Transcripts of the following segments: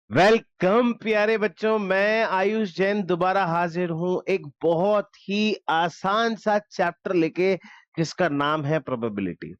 Welcome प्यारे बच्चों, मैं आयुष जैन दोबारा हाजिर हूं एक बहुत ही आसान सा चैप्टर लेके जिसका नाम है प्रोबेबिलिटी।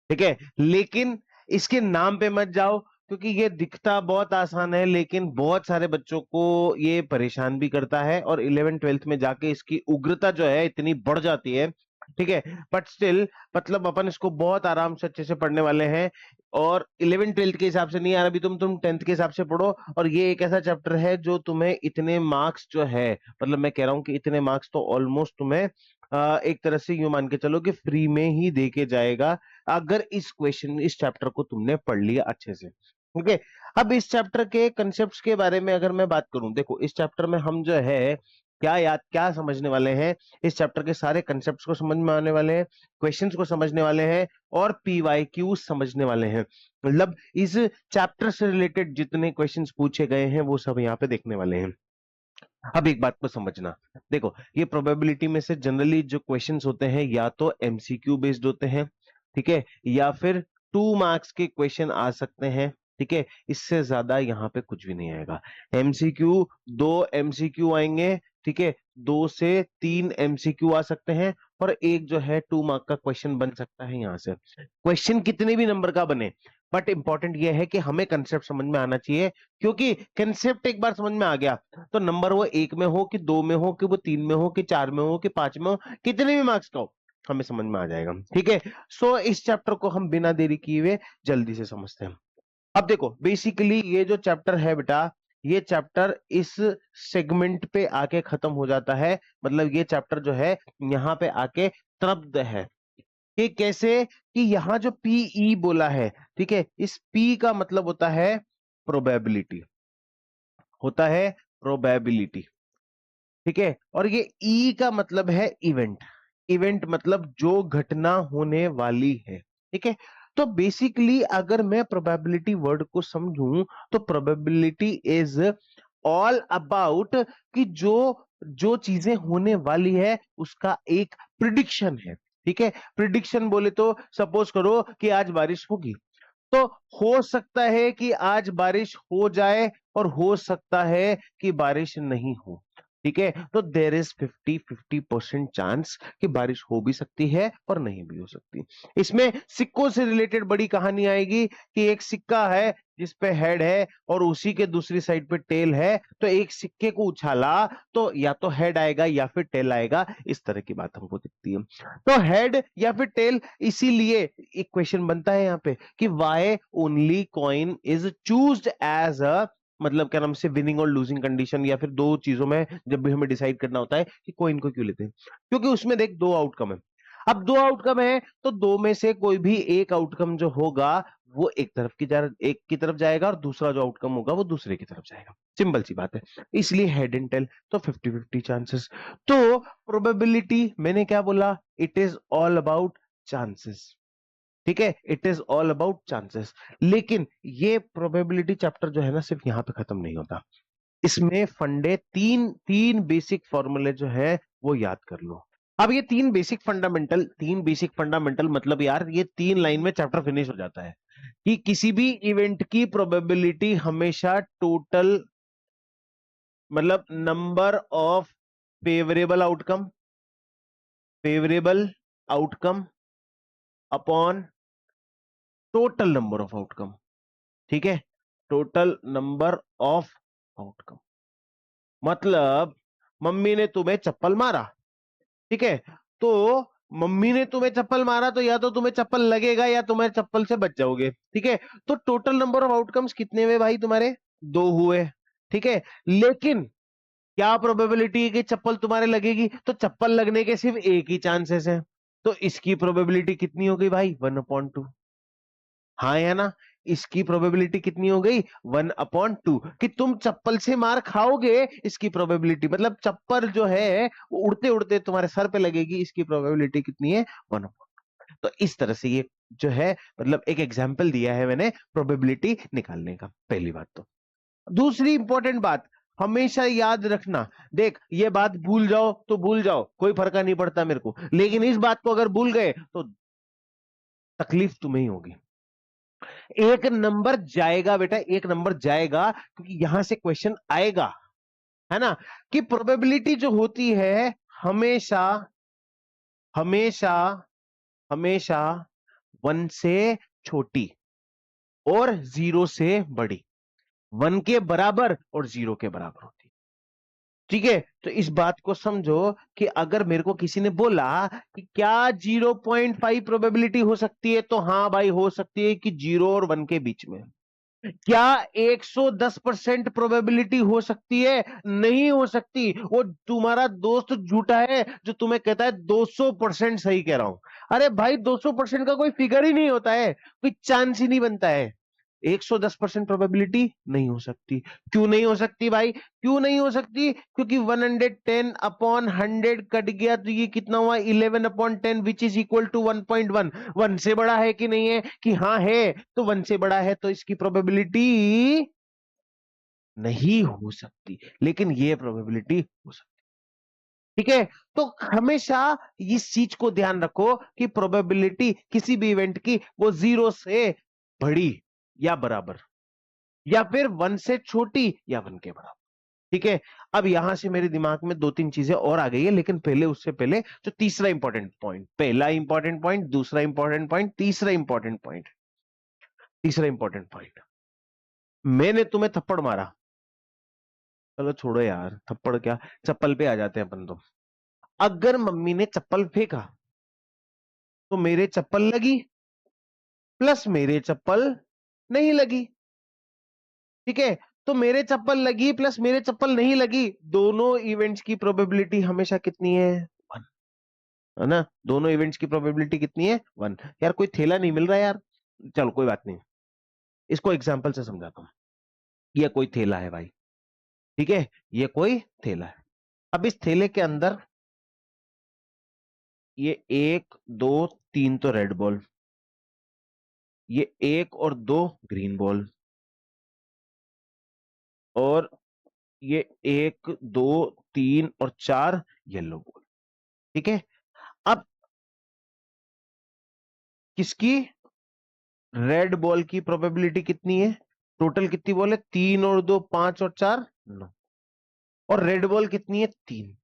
ठीक है, लेकिन इसके नाम पे मत जाओ क्योंकि ये दिखता बहुत आसान है लेकिन बहुत सारे बच्चों को ये परेशान भी करता है और 11th 12th में जाके इसकी उग्रता जो है इतनी बढ़ जाती है। ठीक है, बट स्टिल मतलब अपन इसको बहुत आराम से अच्छे से पढ़ने वाले हैं। और 11th 12th के हिसाब से नहीं यार, अभी तुम 10th के हिसाब से पढ़ो। और ये एक ऐसा चैप्टर है जो तुम्हें इतने मार्क्स जो है, मतलब मैं कह रहा हूं कि इतने मार्क्स तो ऑलमोस्ट तुम्हें एक तरह से यूं मान के चलो कि फ्री में ही दे के जाएगा अगर इस चैप्टर को तुमने पढ़ लिया अच्छे से। ठीक है, अब इस चैप्टर के कंसेप्ट्स के बारे में अगर मैं बात करूं, देखो इस चैप्टर में हम जो है क्या समझने वाले हैं। इस चैप्टर के सारे कंसेप्ट्स को समझ में आने वाले हैं, क्वेश्चंस को समझने वाले हैं और पीवाईक्यू समझने वाले हैं। मतलब इस चैप्टर से रिलेटेड जितने क्वेश्चंस पूछे गए हैं वो सब यहाँ पे देखने वाले हैं। अब एक बात को समझना, देखो ये प्रोबेबिलिटी में से जनरली जो क्वेश्चंस होते हैं या तो एमसीक्यू बेस्ड होते हैं, ठीक है, या फिर 2 मार्क्स के क्वेश्चन आ सकते हैं। ठीक है, इससे ज्यादा यहाँ पे कुछ भी नहीं आएगा। एमसीक्यू, 2 एमसीक्यू आएंगे। ठीक है, 2 से 3 एमसीक्यू आ सकते हैं और एक जो है 2 मार्क का क्वेश्चन बन सकता है। यहाँ से क्वेश्चन कितने भी नंबर का बने, बट इंपॉर्टेंट यह है कि हमें कंसेप्ट समझ में आना चाहिए, क्योंकि कंसेप्ट एक बार समझ में आ गया तो नंबर वो 1 में हो कि 2 में हो कि वो 3 में हो कि 4 में हो कि 5 में हो, कितने भी मार्क्स का हो हमें समझ में आ जाएगा। ठीक है, सो इस चैप्टर को हम बिना देरी किए हुए जल्दी से समझते हैं। अब देखो बेसिकली ये जो चैप्टर है बेटा, ये चैप्टर इस सेगमेंट पे आके खत्म हो जाता है। मतलब ये चैप्टर जो है यहाँ पे आके तृप्त है। कि कैसे, कि यहाँ जो पीई बोला है, ठीक है, इस पी का मतलब होता है प्रोबेबिलिटी, होता है प्रोबेबिलिटी। ठीक है, और ये ई का मतलब है इवेंट। इवेंट मतलब जो घटना होने वाली है। ठीक है, तो बेसिकली अगर मैं प्रोबेबिलिटी वर्ड को समझूं तो प्रोबेबिलिटी इज ऑल अबाउट कि जो जो चीजें होने वाली है उसका एक प्रिडिक्शन है। ठीक है, प्रिडिक्शन बोले तो सपोज करो कि आज बारिश होगी, तो हो सकता है कि आज बारिश हो जाए और हो सकता है कि बारिश नहीं हो। ठीक है, तो देर इज 50-50% चांस कि बारिश हो भी सकती है और नहीं भी हो सकती। इसमें सिक्कों से रिलेटेड बड़ी कहानी आएगी कि एक सिक्का है जिसपे हेड है और उसी के दूसरी साइड पे टेल है, तो एक सिक्के को उछाला तो या तो हेड आएगा या फिर टेल आएगा, इस तरह की बात हमको दिखती है। तो हेड या फिर टेल, इसीलिए एक क्वेश्चन बनता है यहाँ पे कि why only coin is choosed as a, मतलब क्या नाम से, विनिंग और लूजिंग कंडीशन, या फिर दो चीजों में जब भी हमें डिसाइड करना होता है कि कॉइन को क्यों लेते हैं, क्योंकि उसमें देख 2 आउटकम है। अब 2 आउटकम है तो दो में से कोई भी एक आउटकम जो होगा वो एक की तरफ जाएगा और दूसरा जो आउटकम होगा वो दूसरे की तरफ जाएगा। सिंपल सी बात है, इसलिए हेड एंड टेल, तो 50-50 चांसेस। तो प्रोबेबिलिटी मैंने क्या बोला, it is all about chances. ठीक है, it is all about chances. लेकिन ये प्रोबेबिलिटी चैप्टर जो है ना सिर्फ यहां पे खत्म नहीं होता। इसमें फंडे तीन तीन बेसिक फॉर्मूले जो है वो याद कर लो। अब ये तीन बेसिक फंडामेंटल मतलब यार ये 3 लाइन में चैप्टर फिनिश हो जाता है कि किसी भी इवेंट की प्रोबेबिलिटी हमेशा टोटल, मतलब number of favourable outcome, favourable outcome upon total number of outcome. ठीक है, टोटल नंबर ऑफ आउटकम। मतलब मम्मी ने तुम्हें चप्पल मारा, ठीक है, तो मम्मी ने तुम्हें चप्पल मारा तो या तो तुम्हें चप्पल लगेगा या तुम्हें चप्पल से बच जाओगे। ठीक है, तो टोटल नंबर ऑफ आउटकम्स कितने हुए भाई तुम्हारे, 2 हुए। ठीक है, लेकिन क्या प्रोबेबिलिटी है कि चप्पल तुम्हारे लगेगी, तो चप्पल लगने के सिर्फ एक ही चांसेस है, तो इसकी प्रोबेबिलिटी कितनी हो गई भाई, 1/2। हाँ या ना, इसकी प्रोबेबिलिटी कितनी हो गई, 1/2। कि तुम चप्पल से मार खाओगे इसकी प्रोबेबिलिटी, मतलब चप्पल जो है वो उड़ते उड़ते तुम्हारे सर पे लगेगी, इसकी प्रोबेबिलिटी कितनी है, 1/2। तो इस तरह से ये जो है, मतलब एक एग्जाम्पल दिया है मैंने प्रोबेबिलिटी निकालने का, पहली बात। तो दूसरी इंपॉर्टेंट बात हमेशा याद रखना, देख ये बात भूल जाओ तो भूल जाओ, कोई फर्क नहीं पड़ता मेरे को, लेकिन इस बात को अगर भूल गए तो तकलीफ तुम्हें ही होगी। एक नंबर जाएगा बेटा, एक नंबर जाएगा, क्योंकि यहां से क्वेश्चन आएगा, है ना, कि प्रोबेबिलिटी जो होती है हमेशा हमेशा हमेशा 1 से छोटी और 0 से बड़ी, 1 के बराबर और 0 के बराबर होती है। ठीक है, तो इस बात को समझो कि अगर मेरे को किसी ने बोला कि क्या 0.5 प्रोबेबिलिटी हो सकती है, तो हाँ भाई हो सकती है कि 0 और 1 के बीच में। क्या 110% प्रोबेबिलिटी हो सकती है? नहीं हो सकती। वो तुम्हारा दोस्त झूठा है जो तुम्हें कहता है 200% सही कह रहा हूं। अरे भाई 200% का कोई फिगर ही नहीं होता है, कोई चांस ही नहीं बनता है। 110% प्रोबेबिलिटी नहीं हो सकती। क्यों नहीं हो सकती भाई? क्यों नहीं हो सकती? क्योंकि 110 अपॉन 100 कट गया तो ये कितना हुआ? 11 upon 10 which is equal to 1.1। 1 से बड़ा है कि नहीं है? कि हाँ है, तो 1 से बड़ा है तो इसकी प्रोबेबिलिटी नहीं हो सकती, लेकिन ये प्रोबेबिलिटी हो सकती। ठीक है, तो हमेशा इस चीज को ध्यान रखो कि प्रोबेबिलिटी किसी भी इवेंट की वो 0 से बड़ी या बराबर, या फिर 1 से छोटी या 1 के बराबर। ठीक है, अब यहां से मेरे दिमाग में 2-3 चीजें और आ गई है, लेकिन पहले उससे पहले जो तीसरा इंपॉर्टेंट पॉइंट, पहला इंपॉर्टेंट पॉइंट, दूसरा इंपॉर्टेंट पॉइंट, तीसरा इंपॉर्टेंट पॉइंट, तीसरा इंपॉर्टेंट पॉइंट, मैंने तुम्हें थप्पड़ मारा, चलो छोड़ो यार थप्पड़ क्या, चप्पल पे आ जाते हैं अपन तो। अगर मम्मी ने चप्पल फेंका तो मेरे चप्पल लगी प्लस मेरे चप्पल नहीं लगी। ठीक है, तो मेरे चप्पल लगी प्लस मेरे चप्पल नहीं लगी, दोनों इवेंट्स की प्रोबेबिलिटी हमेशा कितनी है? 1, है ना? दोनों इवेंट्स की प्रोबेबिलिटी कितनी है? 1। यार कोई थैला नहीं मिल रहा यार, चलो कोई बात नहीं, इसको एग्जांपल से समझाता हूं। ये कोई थैला है भाई, ठीक है, ये कोई थैला है। अब इस थैले के अंदर ये 1 2 3 तो रेड बॉल, ये 1 और 2 ग्रीन बॉल, और ये 1 2 3 और 4 येलो बॉल। ठीक है, अब किसकी रेड बॉल की प्रोबेबिलिटी कितनी है? टोटल कितनी बॉल है? 3 और 2 5 और 4 9, और रेड बॉल कितनी है? 3।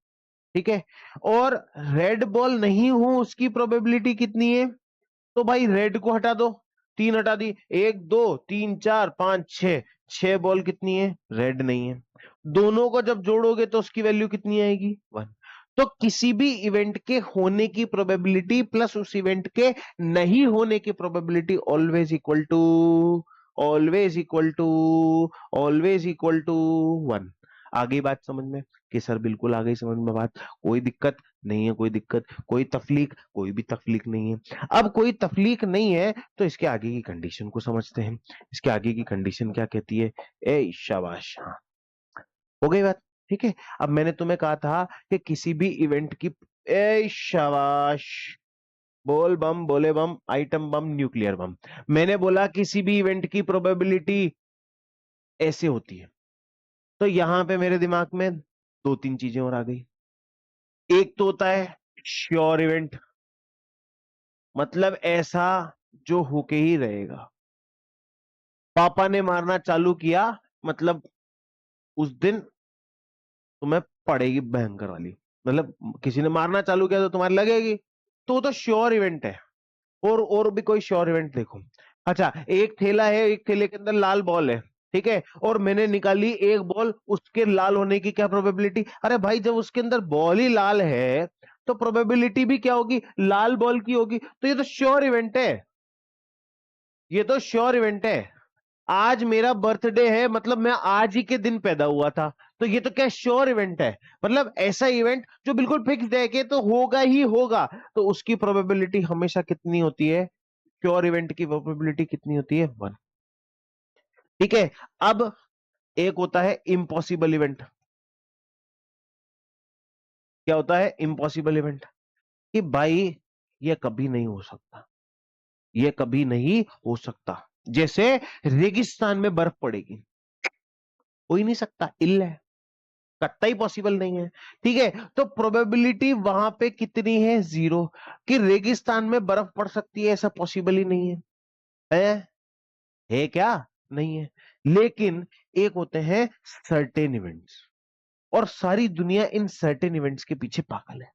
ठीक है, और रेड बॉल नहीं हो उसकी प्रोबेबिलिटी कितनी है? तो भाई रेड को हटा दो, 3 हटा दी, 1 2 3 4 5 6, 6 बॉल कितनी है? रेड नहीं है। दोनों को जब जोड़ोगे तो उसकी वैल्यू कितनी आएगी? 1। तो किसी भी इवेंट के होने की प्रोबेबिलिटी प्लस उस इवेंट के नहीं होने की probability always equal to, always equal to, always equal to 1। आ गई बात समझ में? कि सर बिल्कुल आ गई समझ में बात, कोई दिक्कत नहीं है, कोई दिक्कत, कोई तफलीक, कोई भी तफलीक नहीं है। अब कोई तफलीक नहीं है तो इसके आगे की कंडीशन को समझते हैं। इसके आगे की कंडीशन क्या कहती है? ए शाबाश, हाँ हो गई बात। ठीक है, अब मैंने तुम्हें कहा था कि किसी भी इवेंट की, ए शाबाश, बोल बम बोले बम, आइटम बम न्यूक्लियर बम, मैंने बोला किसी भी इवेंट की प्रोबेबिलिटी ऐसे होती है। तो यहां पे मेरे दिमाग में 2-3 चीजें और आ गई। एक तो होता है श्योर इवेंट, मतलब ऐसा जो होके ही रहेगा। पापा ने मारना चालू किया, मतलब उस दिन तुम्हें पड़ेगी भयंकर वाली, मतलब किसी ने मारना चालू किया तो तुम्हारे लगेगी, तो वो तो श्योर इवेंट है। और भी कोई श्योर इवेंट देखो। अच्छा, एक थैला है, एक थैले के अंदर लाल बॉल है, ठीक है, और मैंने निकाली एक बॉल, उसके लाल होने की क्या प्रोबेबिलिटी? अरे भाई जब उसके अंदर बॉल ही लाल है तो प्रोबेबिलिटी भी क्या होगी? लाल बॉल की होगी। तो ये तो श्योर इवेंट है, ये तो श्योर इवेंट है। आज मेरा बर्थडे है, मतलब मैं आज ही के दिन पैदा हुआ था, तो ये तो क्या श्योर इवेंट है, मतलब ऐसा इवेंट जो बिल्कुल फिक्स्ड है कि तो होगा ही होगा, तो उसकी प्रोबेबिलिटी हमेशा कितनी होती है? श्योर इवेंट की प्रोबेबिलिटी कितनी होती है? 1। ठीक है, अब एक होता है इम्पॉसिबल इवेंट। क्या होता है इम्पॉसिबल इवेंट? कि भाई ये कभी नहीं हो सकता, ये कभी नहीं हो सकता। जैसे रेगिस्तान में बर्फ पड़ेगी, हो ही नहीं सकता, इल्ल है, कतई पॉसिबल नहीं है। ठीक है, तो प्रोबेबिलिटी वहां पे कितनी है? 0। कि रेगिस्तान में बर्फ पड़ सकती है, ऐसा पॉसिबल ही नहीं है, है? है क्या? नहीं है। लेकिन एक होते हैं सर्टेन इवेंट्स, और सारी दुनिया इन सर्टेन इवेंट्स के पीछे पागल है।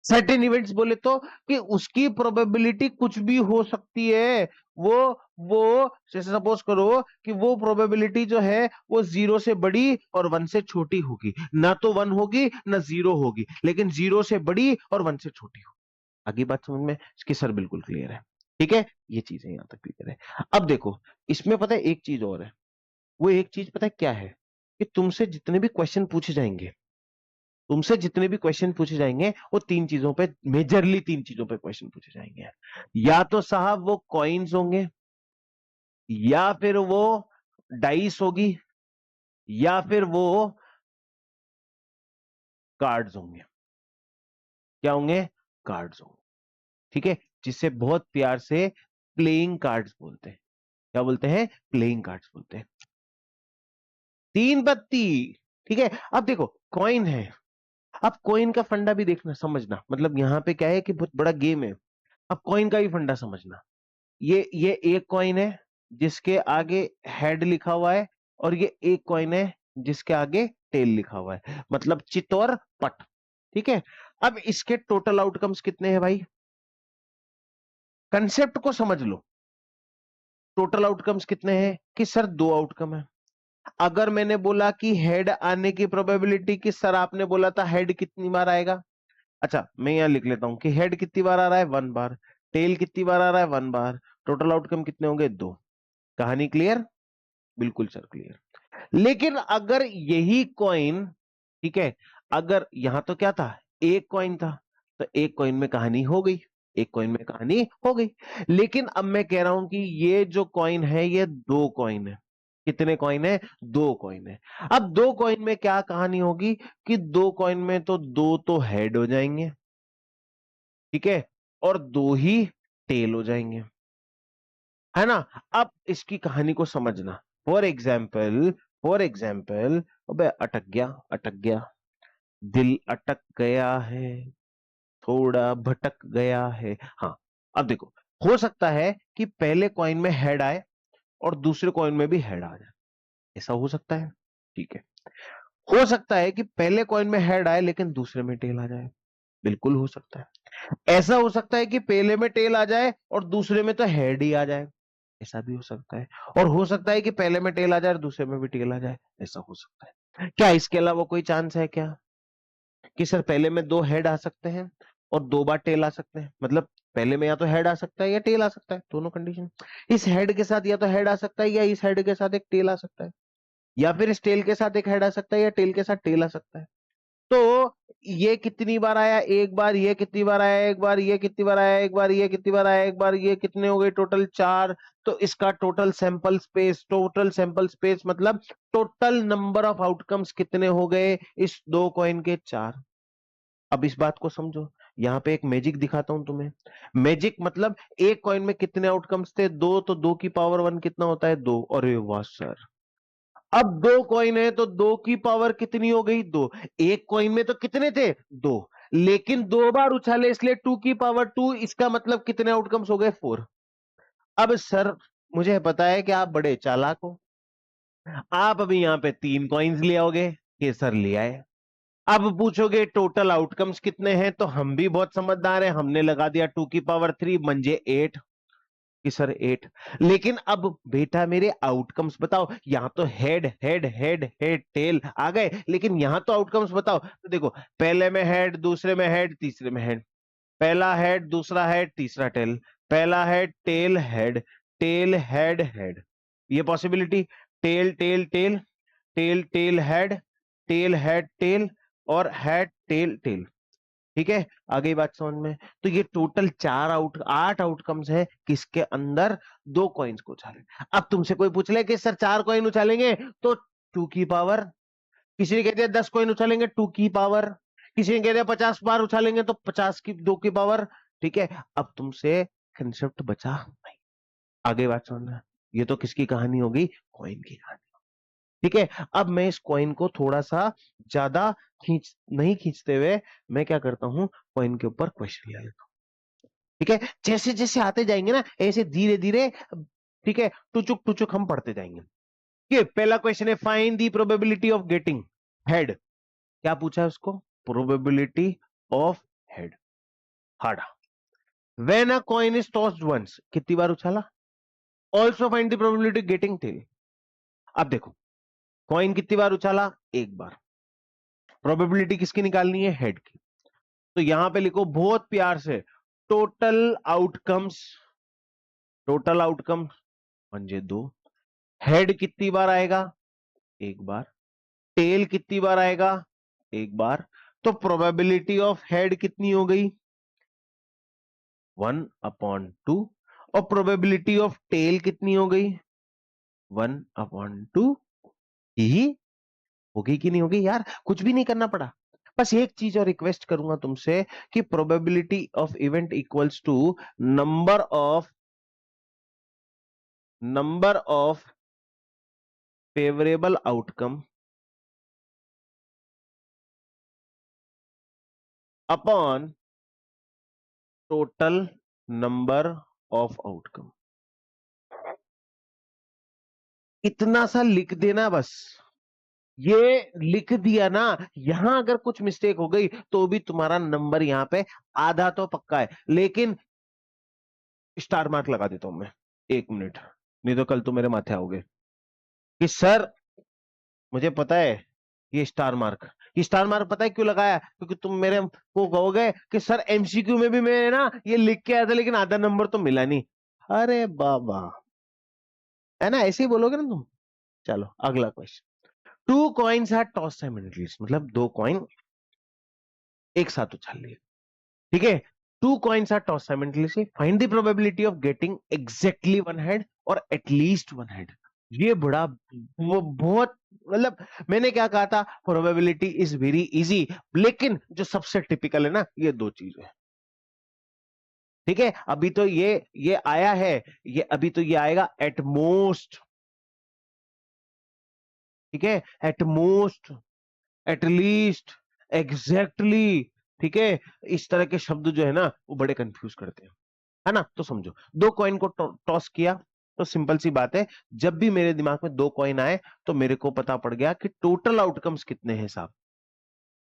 सर्टेन इवेंट्स बोले तो कि उसकी प्रोबेबिलिटी कुछ भी हो सकती है। वो जैसे सपोज करो कि वो प्रोबेबिलिटी जो है वो 0 से बड़ी और 1 से छोटी होगी, ना तो 1 होगी ना 0 होगी, लेकिन 0 से बड़ी और 1 से छोटी होगी। आगे बात समझ में? इसकी सर बिल्कुल क्लियर है। ठीक है, ये चीजें यहां तक क्लियर है। अब देखो, इसमें पता है एक चीज और है। वो एक चीज पता है क्या है? कि तुमसे जितने भी क्वेश्चन पूछे जाएंगे, तुमसे जितने भी क्वेश्चन पूछे जाएंगे, वो तीन चीजों पे, मेजरली तीन चीजों पे क्वेश्चन पूछे जाएंगे। या तो साहब वो कॉइन्स होंगे, या फिर वो डाइस होगी, या फिर वो कार्ड्स होंगे। क्या होंगे? कार्ड्स होंगे। ठीक है, जिसे बहुत प्यार से प्लेइंग कार्ड्स बोलते हैं। क्या बोलते हैं? प्लेइंग कार्ड्स बोलते हैं। तीन पत्ती। ठीक है, अब देखो कॉइन है। अब कॉइन का फंडा भी देखना, समझना, मतलब यहां पे क्या है कि बहुत बड़ा गेम है। अब कॉइन का भी फंडा समझना। ये एक कॉइन है जिसके आगे हेड लिखा हुआ है, और ये एक कॉइन है जिसके आगे टेल लिखा हुआ है, मतलब चित और पट। ठीक है, अब इसके टोटल आउटकम्स कितने हैं भाई? कंसेप्ट को समझ लो। टोटल आउटकम्स कितने हैं? कि सर दो आउटकम है। अगर मैंने बोला कि हेड आने की प्रोबेबिलिटी, कि सर आपने बोला था हेड कितनी बार आएगा, अच्छा मैं यहां लिख लेता हूं कि हेड कितनी बार आ रहा है? 1 बार। टेल कितनी बार आ रहा है? 1 बार। टोटल आउटकम कितने होंगे? 2। कहानी क्लियर? बिल्कुल सर क्लियर। लेकिन अगर यही कॉइन, ठीक है, अगर यहां तो क्या था? एक कॉइन था, तो एक कॉइन में कहानी हो गई, एक कॉइन में कहानी हो गई। लेकिन अब मैं कह रहा हूं कि ये जो कॉइन है ये दो कॉइन है। कितने कॉइन है? दो कॉइन है। अब दो कॉइन में क्या कहानी होगी? कि दो कॉइन में तो दो तो हेड हो जाएंगे, ठीक है, और दो ही टेल हो जाएंगे, है ना? अब इसकी कहानी को समझना। फॉर एग्जाम्पल, अबे अटक गया, अटक गया, दिल अटक गया है, थोड़ा भटक गया है। हाँ, अब देखो, हो सकता है कि पहले कॉइन में हेड आए और दूसरे कॉइन में भी हेड आ जाए। ऐसा हो सकता है, ठीक है। हो सकता है कि पहले कॉइन में हेड आए लेकिन दूसरे में टेल आ जाए। बिल्कुल हो सकता है। ऐसा हो सकता है कि पहले में टेल आ जाए और दूसरे में तो हेड ही आ जाए। ऐसा भी हो सकता है। और हो सकता है कि पहले में टेल आ जाए और दूसरे में भी टेल आ जाए। ऐसा हो सकता है। क्या इसके अलावा कोई चांस है क्या कि सर पहले में दो हेड आ सकते हैं और दो बार टेल आ सकते हैं? मतलब पहले में या तो हेड आ सकता है या टेल आ सकता है, दोनों कंडीशन। इस हेड के साथ या तो हेड आ सकता है या इस हेड के साथ एक टेल आ सकता है, या फिर इस टेल के साथ एक हेड आ सकता है या टेल के साथ टेल आ सकता है। तो ये कितनी बार आया? एक बार। ये कितनी बार आया? एक बार। ये कितनी बार आया? एक बार। ये कितनी बार आया? एक बार। ये कितने हो गए टोटल? 4। तो इसका टोटल सैंपल स्पेस मतलब टोटल नंबर ऑफ आउटकम्स कितने हो गए इस दो कॉइन के? 4। अब इस बात को समझो, यहां पे एक मैजिक दिखाता हूं तुम्हें। मैजिक मतलब एक कॉइन में कितने आउटकम्स थे? 2। तो 2 की पावर 1 कितना होता है? 2। अरे वाह सर! अब दो कॉइन है तो दो की पावर कितनी हो गई? 2। एक कॉइन में तो कितने थे? 2। लेकिन दो बार उछाले इसलिए 2 की पावर 2। इसका मतलब कितने आउटकम्स हो गए? 4। अब सर, मुझे पता है कि आप बड़े चालाक हो। आप अभी यहां पे 3 कॉइन्स ले आओगे कि सर ले आए। अब पूछोगे टोटल आउटकम्स कितने हैं, तो हम भी बहुत समझदार हैं, हमने लगा दिया 2 की पावर 3 म्हणजे 8 कि सर 8। लेकिन अब बेटा मेरे आउटकम्स बताओ। यहां तो head head head head tail आ गए, लेकिन यहां तो आउटकम्स बताओ। तो देखो, पहले में हेड, दूसरे में हेड, तीसरे में हेड। पहला हेड, दूसरा हेड, तीसरा टेल। पहला head, tail, head, tail, head, head. ये possibility. Tail tail tail, tail tail head, tail head tail, और हेड टेल टेल। ठीक है, आ गई बात समझ में? तो ये टोटल 8 आउटकम्स है किसके अंदर? दो कॉइन्स को उछाले। अब तुमसे कोई पूछ ले कि सर 4 कॉइन उछालेंगे तो 2 की पावर, किसी ने कह दिया 10 कॉइन उछालेंगे 2 की पावर, किसी ने कह दिया 50 बार उछालेंगे तो 50 की 2 की पावर। ठीक है, अब तुमसे कंसेप्ट बचा नहीं। आगे बात समझना। ये तो किसकी कहानी होगी? कॉइन की कहानी। ठीक है, अब मैं इस कॉइन को थोड़ा सा ज्यादा नहीं खींचते हुए मैं क्या करता हूं, कॉइन के ऊपर क्वेश्चन ले लेता हूं। ठीक है, जैसे जैसे आते जाएंगे ना, ऐसे धीरे धीरे ठीक है, टुचुक टुचुक हम पढ़ते जाएंगे। ये पहला क्वेश्चन है, find the probability of getting head. क्या पूछा है उसको? Probability of head. Hard. When a coin is tossed once, कितनी बार उछाला? Also find the probability getting tail. अब देखो, कॉइन कितनी बार उछाला? एक बार। प्रोबेबिलिटी किसकी निकालनी है? हेड की। तो यहां पे लिखो बहुत प्यार से, टोटल आउटकम्स। टोटल आउटकम म्हणजे 2। हेड कितनी बार आएगा? एक बार। टेल कितनी बार आएगा? एक बार। तो प्रोबेबिलिटी ऑफ हेड कितनी हो गई? 1/2। और प्रोबेबिलिटी ऑफ टेल कितनी हो गई? 1/2 ही। होगी कि नहीं होगी यार? कुछ भी नहीं करना पड़ा। बस एक चीज और रिक्वेस्ट करूंगा तुमसे कि probability of event equals to number of favourable outcome upon total number of outcome. इतना सा लिख देना बस। ये लिख दिया ना, यहां अगर कुछ मिस्टेक हो गई तो भी तुम्हारा नंबर यहां पे आधा तो पक्का है, लेकिन स्टार मार्क लगा देता हूं मैं। 1 मिनट, नहीं तो कल तो मेरे माथे आओगे कि सर मुझे पता है ये स्टार मार्क पता है क्यों लगाया? क्योंकि तुम मेरे को कहोगे कि सर एमसीक्यू में भी मैं ना ये लिख के आया था लेकिन आधा नंबर तो मिला नहीं। अरे बाबा, है ना? ऐसे ही बोलोगे ना तुम। चलो अगला question. Two coins are toss simultaneously, मतलब दो कॉइन एक साथ उछाल लिए। ठीक है, two coins are toss simultaneously, find the probability of getting exactly one head और एटलीस्ट वन हेड। ये बड़ा वो बहुत, मतलब मैंने क्या कहा था, प्रोबेबिलिटी इज वेरी इजी, लेकिन जो सबसे टिपिकल है ना, ये दो चीजें। ठीक है, अभी तो ये आया है, ये अभी तो ये आएगा एट मोस्ट। ठीक है, at most, at least, exactly. ठीक है, इस तरह के शब्द जो है ना वो बड़े कंफ्यूज करते हैं, है ना? तो समझो, दो कॉइन को टॉस किया, तो सिंपल सी बात है, जब भी मेरे दिमाग में दो कॉइन आए तो मेरे को पता पड़ गया कि टोटल आउटकम्स कितने हैं साहब।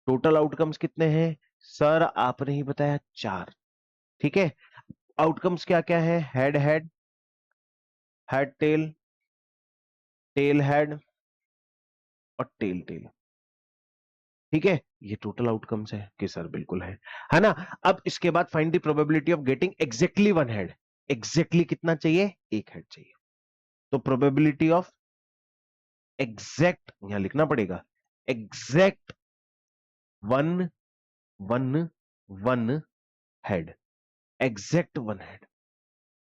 टोटल आउटकम्स कितने हैं सर? आपने ही बताया, 4। ठीक है, आउटकम्स क्या क्या है? Head head, head tail, tail head और टेल टेल। ठीक है, ये टोटल आउटकम्स है कि सर बिल्कुल है ना? अब इसके बाद find the probability of getting exactly one head. Exactly कितना चाहिए? एक हेड चाहिए। तो प्रोबेबिलिटी ऑफ एग्जैक्ट, यहां लिखना पड़ेगा, exact one one one head. Exact one head,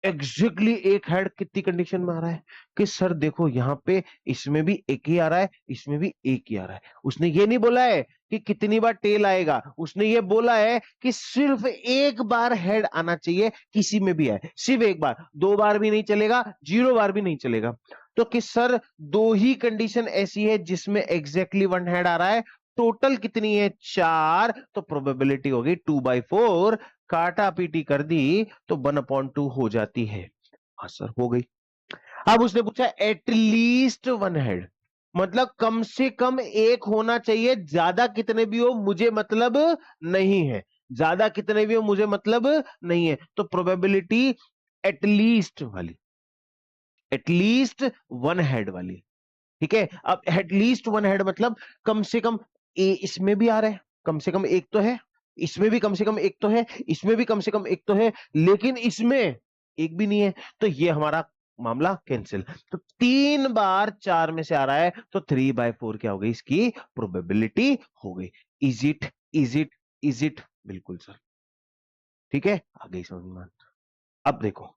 exactly एक हेड कितनी कंडीशन में आ रहा है कि सर देखो यहां पे इसमें भी एक ही आ रहा है, इसमें भी एक ही आ रहा है। उसने ये नहीं बोला है कि कितनी बार टेल आएगा, उसने ये बोला है कि सिर्फ एक बार हेड आना चाहिए, किसी में भी है सिर्फ एक बार, 2 बार भी नहीं चलेगा, 0 बार भी नहीं चलेगा। तो कि सर दो ही कंडीशन ऐसी है जिसमें एग्जैक्टली वन हेड आ रहा है, टोटल कितनी है? 4, तो प्रोबेबिलिटी होगी 2/4। काटा पीटी कर दी तो 1/2 हो जाती है। हाँ सर, हो गई। अब उसने पूछा एटलीस्ट वन हेड, मतलब कम से कम एक होना चाहिए, ज्यादा कितने भी हो मुझे मतलब नहीं है, ज्यादा कितने भी हो मुझे मतलब नहीं है। तो प्रोबेबिलिटी एटलीस्ट वाली, एटलीस्ट वन हेड वाली। ठीक है, अब एटलीस्ट वन हेड मतलब कम से कम इसमें भी आ रहा है, कम से कम एक तो है, इसमें भी कम से कम एक तो है, इसमें भी कम से कम एक तो है, लेकिन इसमें एक भी नहीं है। तो ये हमारा मामला कैंसिल। तो 3 बार 4 में से आ रहा है, तो 3/4 क्या हो गई? इसकी प्रोबेबिलिटी हो गई। Is it, is it, is it? बिल्कुल सर। ठीक है, आ गई समझ में। अब देखो,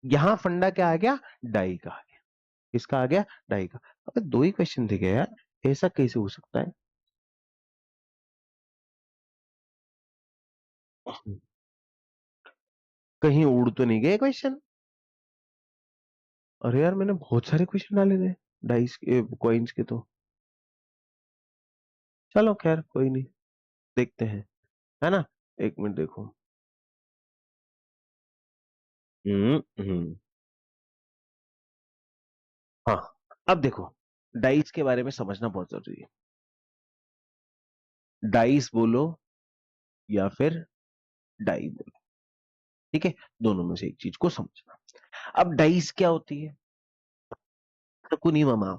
यहां फंडा क्या आ गया? डाई का आ गया। किसका आ गया? डाई का। अबे दो ही क्वेश्चन थे क्या यार, ऐसा कैसे हो सकता है? कहीं उड़ तो नहीं गए क्वेश्चन? अरे यार मैंने बहुत सारे क्वेश्चन डाले थे डाइस के, कॉइन्स के तो। चलो खैर कोई नहीं, देखते हैं, है ना? 1 मिनट देखो। हम्म हम्म हाँ, अब देखो डाइस के बारे में समझना बहुत जरूरी है। डाइस बोलो या फिर डाई बोलो, ठीक है, दोनों में से एक चीज को समझना। अब डाइस क्या होती है? कुनी मामा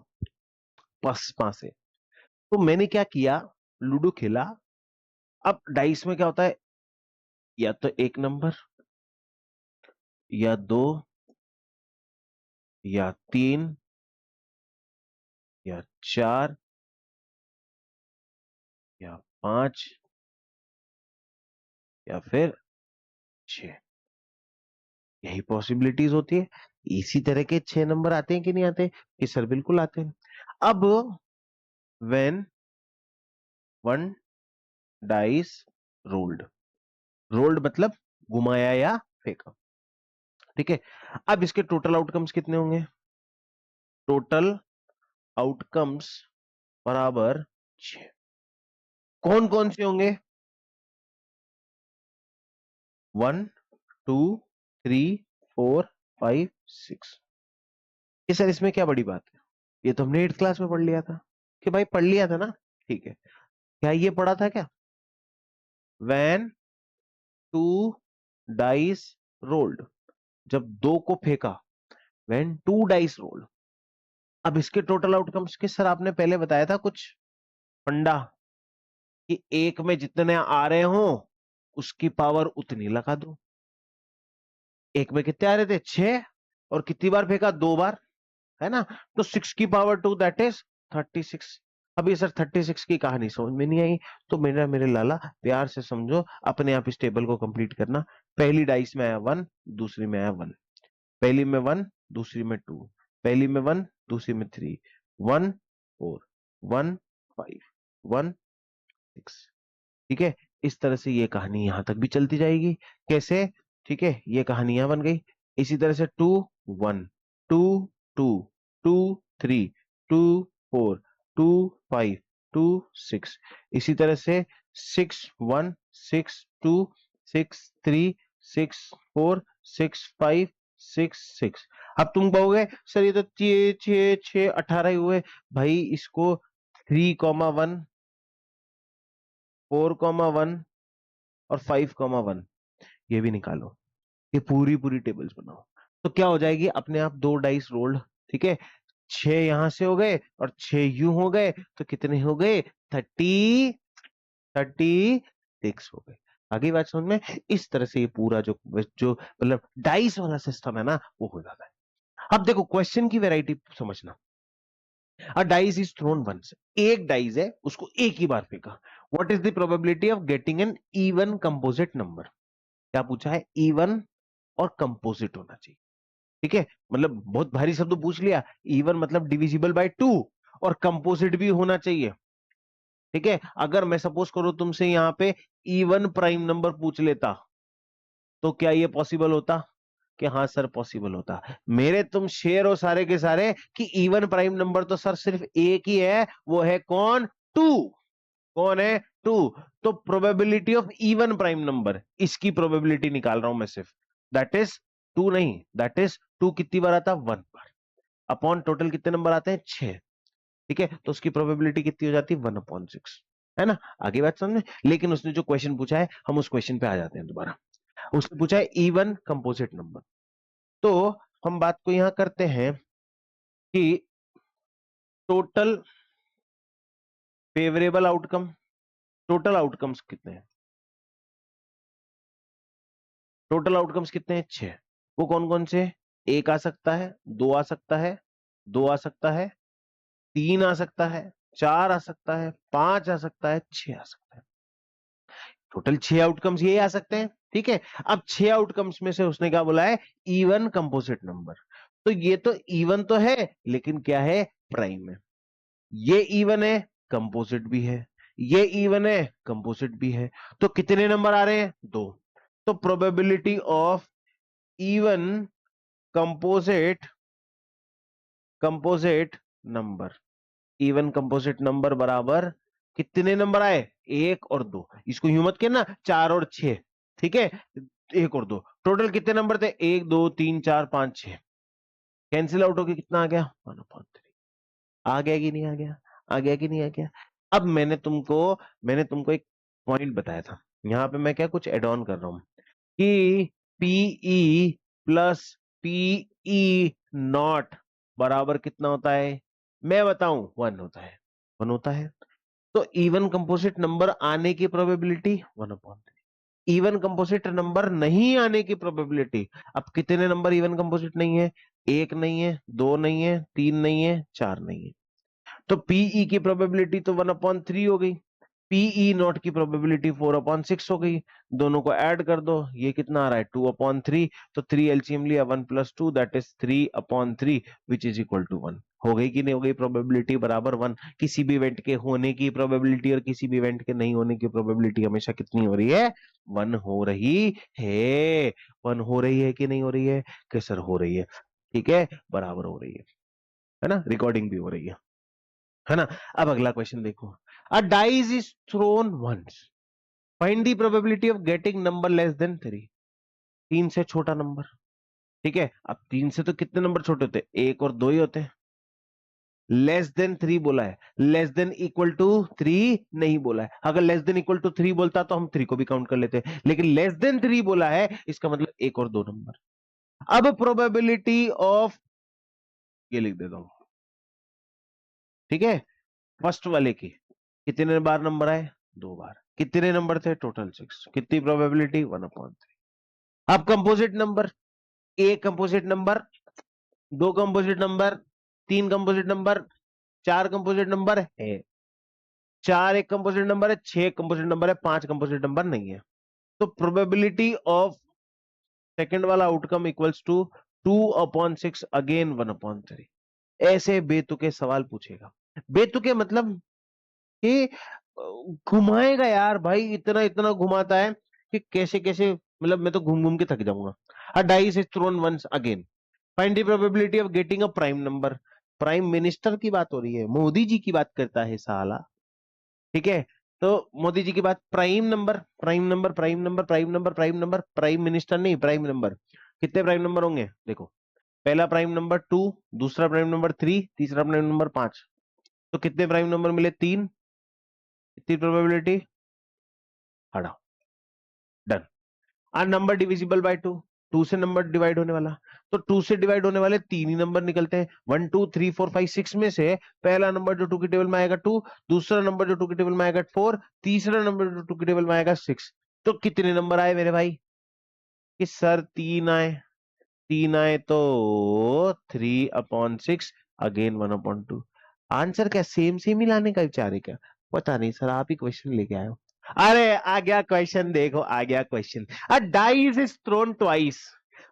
पसपा से। तो मैंने क्या किया, लूडो खेला। अब डाइस में क्या होता है, या तो एक नंबर, या दो, या तीन, या चार, या पांच, या फिर छह। यही पॉसिबिलिटीज होती है। इसी तरह के 6 नंबर आते हैं कि नहीं आते? कि सर बिल्कुल आते हैं। अब when one dice rolled, rolled मतलब घुमाया या फेंका, ठीक है। अब इसके टोटल आउटकम्स कितने होंगे? टोटल आउटकम्स बराबर 6। कौन कौन से होंगे? 1 2 3 4 5 6। ये सर इसमें क्या बड़ी बात है? ये तो हमने 8th क्लास में पढ़ लिया था। कि भाई पढ़ लिया था ना, ठीक है। क्या ये पढ़ा था क्या? व्हेन टू डाइस रोल्ड, जब दो को फेंका, व्हेन टू डाइस रोल्ड। अब इसके टोटल आउटकम्स के सर आपने पहले बताया था कुछ फंडा, कि एक में जितने आ रहे हो उसकी पावर उतनी लगा दो। एक में कितने आ रहे थे? 6, और कितनी बार फेंका? 2 बार, है ना? तो 6 की पावर 2 दैट इज 36। अब ये सर 36 की कहानी समझ में नहीं आई, तो मेरे लाला प्यार से समझो, अपने आप इस टेबल को कंप्लीट करना। पहली डाइस में आया 1, दूसरी में आया 1, पहली में 1, दूसरी में 2, पहली में 1, दूसरी में 3, 1 4 1 5 1 6, ठीक है। इस तरह से ये कहानी यहां तक भी चलती जाएगी। कैसे? ठीक है, ये कहानी यहां बन गई। इसी तरह से 2 1 2 2 2 3 2 4 2 5 2 6, इसी तरह से 6 1 6 2 6 3 6 4 6 5 6 6। अब तुम कहोगे सर ये तो 6 6 6 18 ही हुए। भाई इसको 3 1 4 1 और 5 1 ये भी निकालो। ये पूरी पूरी टेबल्स बनाओ, तो क्या हो जाएगी? अपने आप 2 डाइस रोल्ड, ठीक है। 6 यहां से हो गए और 6 यूं हो गए, तो कितने हो गए? 36 हो गए। आगे बात समझ में? इस तरह से ये पूरा जो जो मतलब डाइस वाला सिस्टम है ना, वो हो जाता है। अब देखो क्वेश्चन की वैरायटी समझना। A dice is thrown once, एक डाइस है, उसको एक ही बार फेंका। What is the probability of getting an even composite number? क्या पूछा है? इवन और कंपोजिट होना चाहिए, ठीक है। मतलब बहुत भारी शब्द पूछ लिया। इवन मतलब डिविजिबल बाय 2, और कंपोजिट भी होना चाहिए, ठीक है। अगर मैं सपोज करूं तुमसे यहां पे इवन प्राइम नंबर पूछ लेता, तो क्या ये पॉसिबल होता? कि हाँ सर पॉसिबल होता। मेरे तुम शेर हो सारे के सारे कि इवन प्राइम नंबर तो सर सिर्फ एक ही है, वो है कौन? 2। कौन है? 2। तो probability of even prime number, इसकी प्रोबेबिलिटी निकाल रहा हूं मैं सिर्फ, दैट इज 2 नहीं, दैट इज 2 कितनी बार आता? 1 बार, अपॉन टोटल कितने नंबर आते हैं? 6, ठीक है। तो उसकी प्रोबेबिलिटी कितनी हो जाती है? 1/6, है ना? आगे बात समझ में? लेकिन उसने जो क्वेश्चन पूछा है, हम उस क्वेश्चन पे आ जाते हैं दोबारा। उसने पूछा है इवन कंपोजिट नंबर। तो हम बात को यहां करते हैं कि total favourable outcome, total outcomes कितने हैं? टोटल आउटकम्स कितने हैं? 6। वो कौन कौन से? एक आ सकता है, दो आ सकता है, दो आ सकता है, 3 आ सकता है, 4 आ सकता है, 5 आ सकता है, 6 आ सकता है। टोटल 6 आउटकम्स ये आ सकते हैं, ठीक है। अब 6 आउटकम्स में से उसने क्या बोला है? Even composite number. तो ये तो इवन तो है, लेकिन क्या है? प्राइम है। ये इवन है, कंपोजिट भी है। ये इवन है, कंपोजिट भी है। तो कितने नंबर आ रहे हैं? 2। तो probability of even composite composite number, even composite number बराबर कितने नंबर आए? 1 और 2। इसको यूं मत कहना 4 और 6, ठीक है। 1 और 2 टोटल कितने नंबर थे? 1 2 3 4 5 6, कैंसिल आउट होके कितना आ गया 1/3। आ गया कि नहीं आ गया, आ गया कि नहीं आ गया। अब मैंने तुमको एक पॉइंट बताया था, यहां पे मैं क्या कुछ एड ऑन कर रहा हूं कि पीई प्लस पीई नॉट बराबर कितना होता है, मैं बताऊं 1 होता है, 1 होता है। तो इवन कंपोजिट नंबर आने की प्रोबेबिलिटी 1/3, इवन कंपोजिट नंबर नहीं आने की प्रोबेबिलिटी। अब कितने नंबर इवन कंपोजिट नहीं है, 1 नहीं है, 2 नहीं है, 3 नहीं है, 4 नहीं है। तो पीई की प्रोबेबिलिटी तो 1/3 हो गई, पीई नॉट की प्रोबेबिलिटी 4/6 हो गई। दोनों को ऐड कर दो, ये कितना आ रहा है 2/3। तो 3 एलसीएम लिया 1+2 that is 3/3 which is equal to 1। हो गई कि नहीं हो गई, प्रोबेबिलिटी बराबर 1। किसी भी इवेंट के होने की प्रोबेबिलिटी और किसी भी इवेंट के नहीं होने की प्रोबेबिलिटी हमेशा कितनी हो रही है, 1 हो रही है। 1 हो रही है कि नहीं हो रही है, कि सर हो रही है, ठीक है, बराबर हो रही है ना, रिकॉर्डिंग भी हो रही है ना। अब अगला क्वेश्चन देखो, a dice is thrown once, find the probability of getting number less than 3। 3 से छोटा नंबर, ठीक है। अब 3 से तो कितने नंबर छोटे होते हैं, 1 और 2 ही होते हैं। लेस देन 3 बोला है, लेस देन इक्वल टू 3 नहीं बोला है। अगर लेस देन इक्वल टू 3 बोलता तो हम 3 को भी काउंट कर लेते, लेकिन लेस देन 3 बोला है, इसका मतलब 1 और 2 नंबर। अब प्रोबेबिलिटी ऑफ, ये लिख देता हूं, ठीक है, फर्स्ट वाले की कितने बार नंबर आए, 2 बार। कितने नंबर थे टोटल 6, कितनी प्रोबेबिलिटी 1/3। अब कंपोजिट नंबर, एक composite number, 2 composite number, 3 composite number, 4 composite number है, 4 एक कंपोजिट नंबर है, 6 कंपोजिट नंबर है, 5 कंपोजिट नंबर नहीं है। तो प्रोबेबिलिटी ऑफ सेकंड वाला आउटकम इक्वल्स टू 2/6 अगेन 1/3। ऐसे बेतुके सवाल पूछेगा, बेतुके मतलब कि घुमाएगा यार भाई, इतना इतना घुमाता है कि कैसे कैसे, मतलब मैं तो घूम घूम के थक जाऊंगा। A dice is thrown once again, find the probability of getting a prime number. Prime minister की बात हो रही है, मोदी जी की बात करता है साला, ठीक है। तो मोदी जी की बात, prime number, prime number, prime number, prime number, prime number, prime minister नहीं, प्राइम नंबर। कितने प्राइम नंबर होंगे देखो, पहला प्राइम नंबर 2, दूसरा प्राइम नंबर 3, तीसरा प्राइम नंबर 5। तो कितने प्राइम नंबर मिले, 3। कितनी प्रोबेबिलिटी, हटाओ, डन। आ नंबर डिविजिबल बाय 2, 2 से नंबर डिवाइड होने वाला, तो 2 से डिवाइड होने वाले 3 ही नंबर निकलते हैं, 1 2 3 4 5 6 में से पहला नंबर जो 2 की टेबल में आएगा 2, दूसरा नंबर जो 2 की टेबल में आएगा 4, तीसरा नंबर जो 2 की टेबल में आएगा 6। तो कितने नंबर आए मेरे भाई, कि सर 3 आए, 3 आए तो 3/6 अगेन 1/2। आंसर क्या सेम सेम ही लाने का विचार है क्या, पता नहीं सर, आप ही क्वेश्चन लेके आए हो। अरे आ गया क्वेश्चन, देखो आ गया question, a dice is throne twice,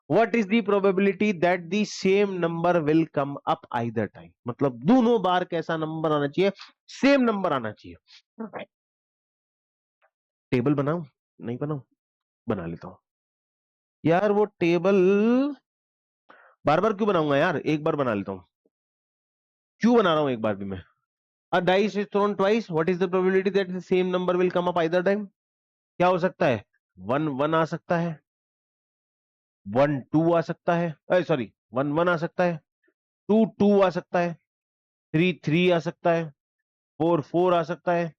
what is the probability that the same number will come up either time. मतलब दोनों बार कैसा नंबर आना चाहिए, सेम नंबर आना चाहिए। टेबल बनाऊं, नहीं बनाऊं, बना लेता हूं यार वो टेबल, बार बार क्यों बनाऊंगा यार, एक बार बना लेता हूं, क्यों बना रहा हूं एक बार भी मैं। A dice is thrown twice. What is the probability that the same number will come up either time? क्या हो सकता है, 1 1 आ सकता है, 1 2 आ सकता है, सॉरी 1 1 आ सकता है, 2 2 आ सकता है, 3 3 आ सकता है, 4 4 आ सकता है,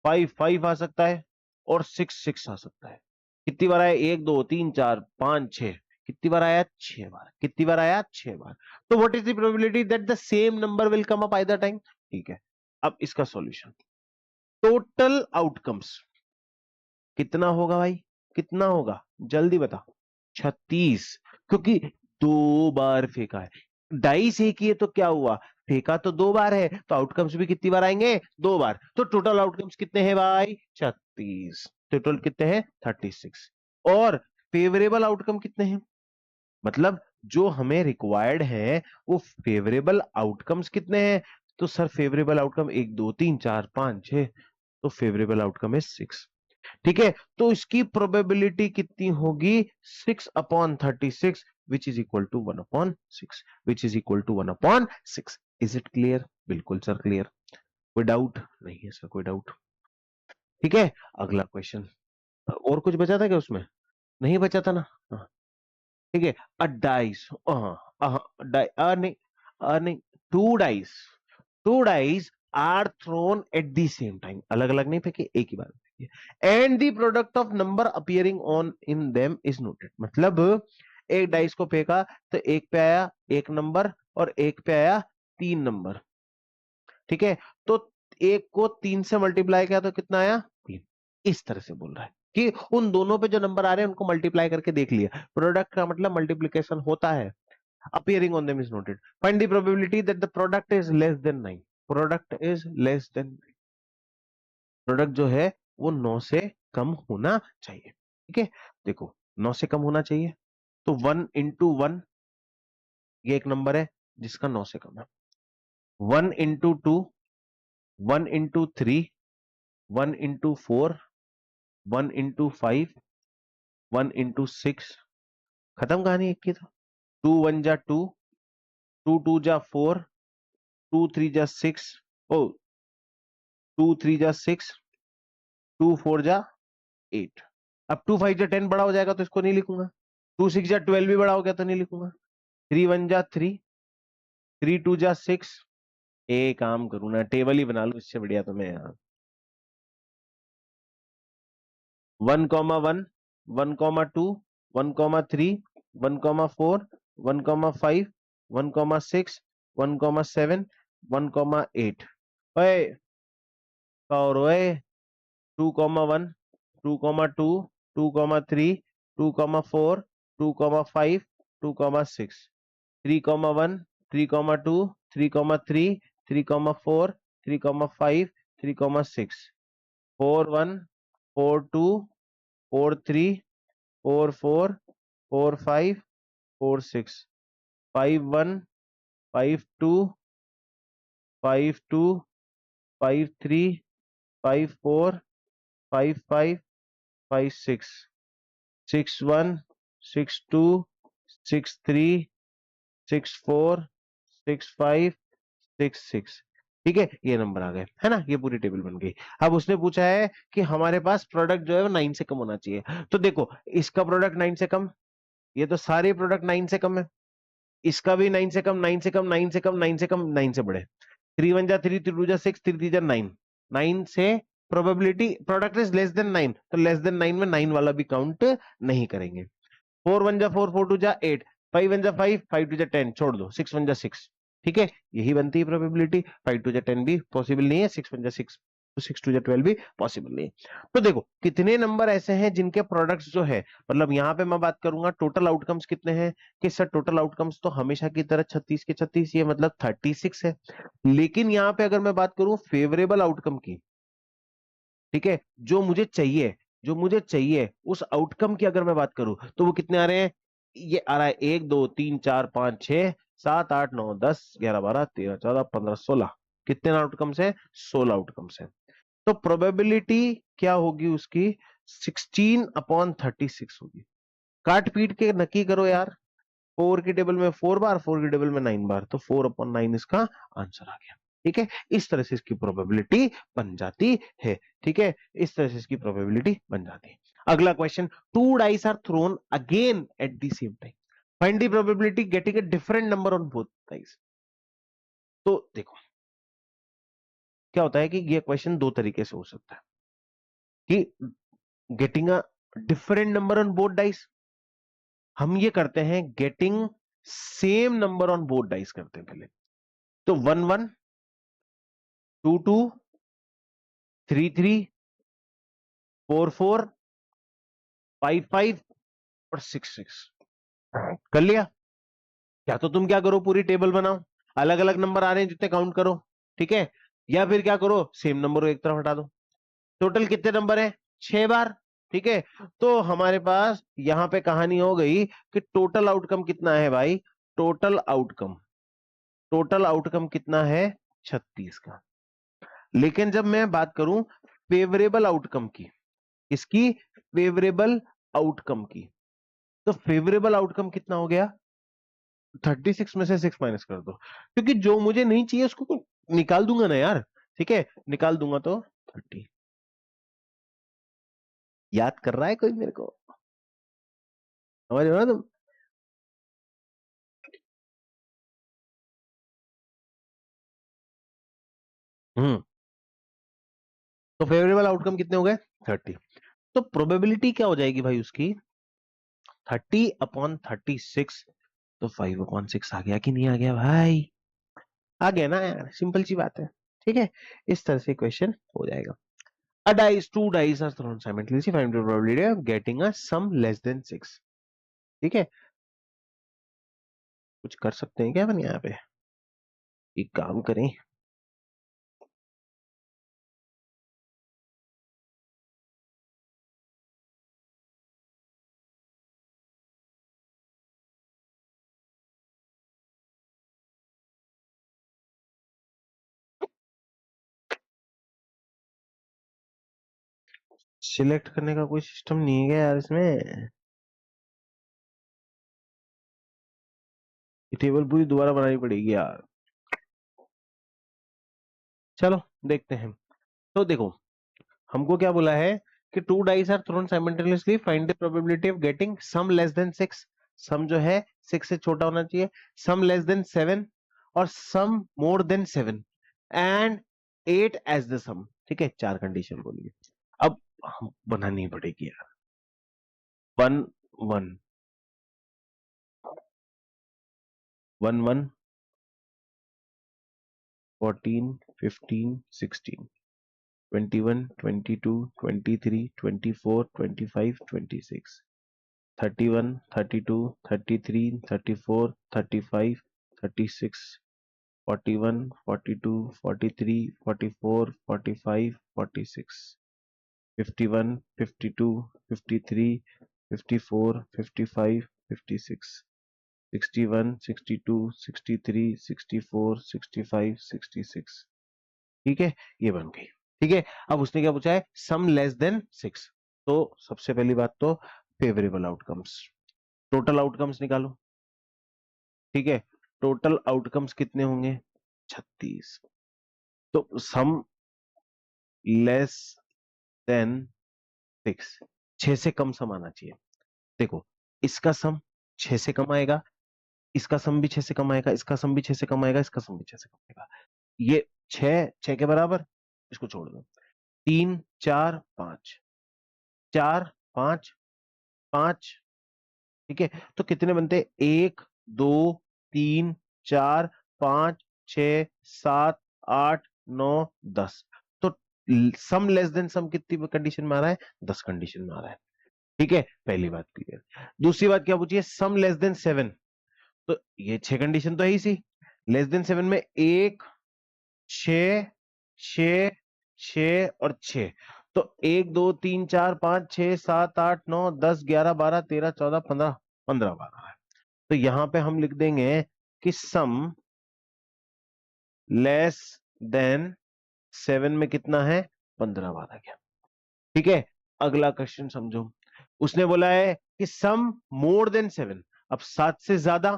5 5 आ सकता है, और 6 6 आ सकता है। कितनी बार आया, 1 2 3 4 5 6, कितनी बार आया, 6 बार। कितनी बार आया, 6 बार। तो what is the probability that the same number will come up either time, ठीक है। अब इसका सॉल्यूशन, टोटल आउटकम्स कितना होगा भाई, कितना होगा, जल्दी बता। 36, क्योंकि 2 बार फेंका है, डाइस एक ही है तो क्या हुआ, फेंका तो 2 बार है, तो आउटकम्स भी कितनी बार आएंगे, 2 बार। तो टोटल आउटकम्स कितने हैं भाई, 36। टोटल कितने हैं, 36। और फेवरेबल आउटकम कितने हैं, मतलब जो हमें रिक्वायर्ड है वो फेवरेबल आउटकम्स कितने हैं। तो सर फेवरेबल आउटकम 1 2 3 4 5 6, तो फेवरेबल आउटकम है 6, ठीक है। तो इसकी प्रोबेबिलिटी कितनी होगी, 6/36 which is equal to 1/6, which is equal to 1/6। Is it clear, बिल्कुल सर क्लियर, कोई डाउट नहीं है सर, कोई डाउट, ठीक है। अगला क्वेश्चन, और कुछ बचा था क्या उसमें, नहीं बचा था ना, हाँ। ठीक है, अ डाइस, नहीं, two dice, two dice are thrown at the same time, अलग अलग नहीं फेंके, एक ही बार फेंके, and the product of number appearing on in them is noted. मतलब एक डाइस को फेंका तो एक पे आया एक नंबर और एक पे आया तीन नंबर, ठीक है, तो एक को तीन से मल्टीप्लाई किया तो कितना आया, तीन। इस तरह से बोल रहा है कि उन दोनों पे जो नंबर आ रहे हैं उनको मल्टीप्लाई करके देख लिया, प्रोडक्ट का मतलब मल्टीप्लीकेशन होता है, appearing on them is noted, find the probability that the product is less than 9, product is less than, product जो है वो 9 से कम होना चाहिए, ठीक है। देखो 9 से कम होना चाहिए तो 1 into 1, ये एक नंबर है जिसका 9 से कम है, 1 into 2, 1 into 3, 1 into 4, 1 into 5, 1 into 6, खत्म कहानी एक की। तो 2 1 जा 2, 2 2 जा 4, 2 3 जा 6, ओ 2 3 जा 6, 2 4 जा 8। अब 2 5 जा 10 बड़ा हो जाएगा तो इसको नहीं लिखूंगा, 2 6 जा 12 भी बड़ा हो गया तो नहीं लिखूंगा, 3 1 जा 3, 3 2 जा 6। एक काम करूँ ना, टेबल ही बना लूं, इससे बढ़िया तो मैं यहाँ 1 1 1 2 1 3 1 4 1 5 1 6 1 7 1 8, ओए और ओए 2 1 2 2 2 3 2 4 2 5 2 6, 3 1 3 2 3 3 3 4 3 5 3 6, 4 1 4 2 4 3 4 4 4 5 4 6, 5 1 5 2 5 2 5 3 5 4 5 5 5 6, 6 1 6 2 6 3 6 4 6 5 6 6, ठीक है, ये नंबर आ गए है ना, ये पूरी टेबल बन गई। अब उसने पूछा है कि हमारे पास प्रोडक्ट जो है वो 9 से कम होना चाहिए, तो देखो इसका प्रोडक्ट 9 से कम, ये तो सारे प्रोडक्ट 9 से कम है, इसका भी 9 से कम, 9 से कम, 9 से कम, 9 से कम, 9 से बड़े, 3 1 जा 3, 3 2 जा 6, 3 3 जा 9, 9 से probability product is less than 9, तो लेस देन 9 में 9 वाला भी काउंट नहीं करेंगे। 4 1 जा 4, 4 2 जा 8, 5 1 जा 5, 5 2 जा 10, छोड़ दो, 6 1 जा 6, ठीक है, यही बनती है प्रोबेबिलिटी, 5 2 जा 10 भी पॉसिबल नहीं है, 6 1 जा 6, 6 2 जा 12 भी पॉसिबल नहीं है। तो देखो कितने नंबर ऐसे हैं जिनके प्रोडक्ट्स जो है, मतलब यहां पे मैं बात करूंगा टोटल आउटकम्स कितने हैं, कि सर टोटल आउटकम्स तो हमेशा की तरह 36 के 36, ये मतलब 36 है, लेकिन यहां पे अगर मैं बात करूं फेवरेबल आउटकम की, ठीक है, जो मुझे चाहिए, जो मुझे चाहिए उस आउटकम की अगर मैं बात करूं तो वो कितने आ रहे हैं, ये आ रहा है 1 2 3 4 5 6 7 8 9 10 11 12 13 14 15 16, कितने आउटकम्स है, 16 आउटकम्स है। तो प्रोबेबिलिटी क्या होगी उसकी, 16/36 होगी। काट पीट के नक्की करो यार, 4 की टेबल में 4 बार, 4 की टेबल में 9 बार, तो 4/9 इसका आंसर आ गया, ठीक है, इस तरह से इसकी प्रोबेबिलिटी बन जाती है, ठीक है, इस तरह से इसकी प्रोबेबिलिटी बन जाती है। अगला question, two dice are thrown again at the same time, find the probability getting a different number on both dice. तो देखो क्या होता है कि ये क्वेश्चन दो तरीके से हो सकता है, कि getting a different number on both dice, हम ये करते हैं getting same number on both dice करते हैं पहले, तो 1 1 2 2 3 3 4 4 5 5 और 6 6, कर लिया। या तो तुम क्या करो, पूरी टेबल बनाओ, अलग अलग नंबर आ रहे हैं जितने काउंट करो, ठीक है, या फिर क्या करो, सेम नंबर को एक तरफ हटा दो, टोटल कितने नंबर है, 6 बार, ठीक है। तो हमारे पास यहां पे कहानी हो गई कि टोटल आउटकम कितना है भाई, टोटल आउटकम, टोटल आउटकम कितना है, 36 का। लेकिन जब मैं बात करूं फेवरेबल आउटकम की, इसकी फेवरेबल आउटकम की, तो फेवरेबल आउटकम कितना हो गया, 36 में से 6 माइनस कर दो, क्योंकि जो मुझे नहीं चाहिए उसको तो निकाल दूंगा ना यार, ठीक है, निकाल दूंगा तो 30। याद कर रहा है कोई मेरे को, समझ रहे हो ना तुम, तो फेवरेबल आउटकम कितने हो गए 30। तो प्रोबेबिलिटी क्या हो जाएगी भाई उसकी 30/36। तो 5/6 आ गया कि नहीं आ गया भाई? आ गया ना यार, सिंपल सी बात है। ठीक है, इस तरह से क्वेश्चन हो जाएगा। A dice, two dice are thrown simultaneously. Find the probability of getting a sum less than 6. ठीक है, कुछ कर सकते हैं क्या अपन यहाँ पे? एक काम करें, सिलेक्ट करने का कोई सिस्टम नहीं है क्या यार इसमें? ये टेबल पूरी दोबारा बनानी पड़ेगी यार। चलो देखते हैं। तो देखो, हमको क्या बोला है कि two dice are thrown simultaneously, find the probability of getting sum less than 6। Sum जो है 6 से छोटा होना चाहिए, सम लेस देन 7 और sum more than 7 and 8 as the sum. ठीक है, चार कंडीशन बोलिए। अब हम बनानी पड़ेगी यार। 1 1 1 1 14 15 16 21 22 23 24 25 26 31 32 33 34 35 36 41 42 43 44 45 46 51 52 53 54 55 56 61 62 63 64 65 66। ठीक है, ये बन गई। ठीक है, अब उसने क्या पूछा है, सम लेस देन 6। तो सबसे पहली बात तो फेवरेबल आउटकम्स, टोटल आउटकम्स निकालो। ठीक है, टोटल आउटकम्स कितने होंगे 36। तो सम लेस देन 6, 6 से कम सम आना चाहिए। देखो, इसका सम 6 से कम आएगा, इसका सम भी 6 से कम आएगा, इसका सम भी 6 से कम आएगा, इसका सम भी 6 से कम आएगा। ये 6 के बराबर, इसको छोड़ दो। 3 4 5, 4 5 5। ठीक है, तो कितने बनते? 1 2 3 4 5 6 7 8 9 10। तो सम लेस देन सम कितनी कंडीशन में आ रहा है? 10 कंडीशन में आ रहा है। ठीक है, पहली बात क्लियर। दूसरी बात क्या पूछी है? सम लेस देन 7। तो ये 6 कंडीशन तो है ही सी। लेस देन 7 में 1 6 6 6 और 6। तो 1 2 3 4 5 6 7 8 9 10 11 12 13 14 15 15 12। तो यहां पे हम लिख देंगे कि सम लेस देन 7 में कितना है? 15 बार आ गया। ठीक है, अगला क्वेश्चन समझो। उसने बोला है कि सम मोर देन 7। अब 7 से ज्यादा,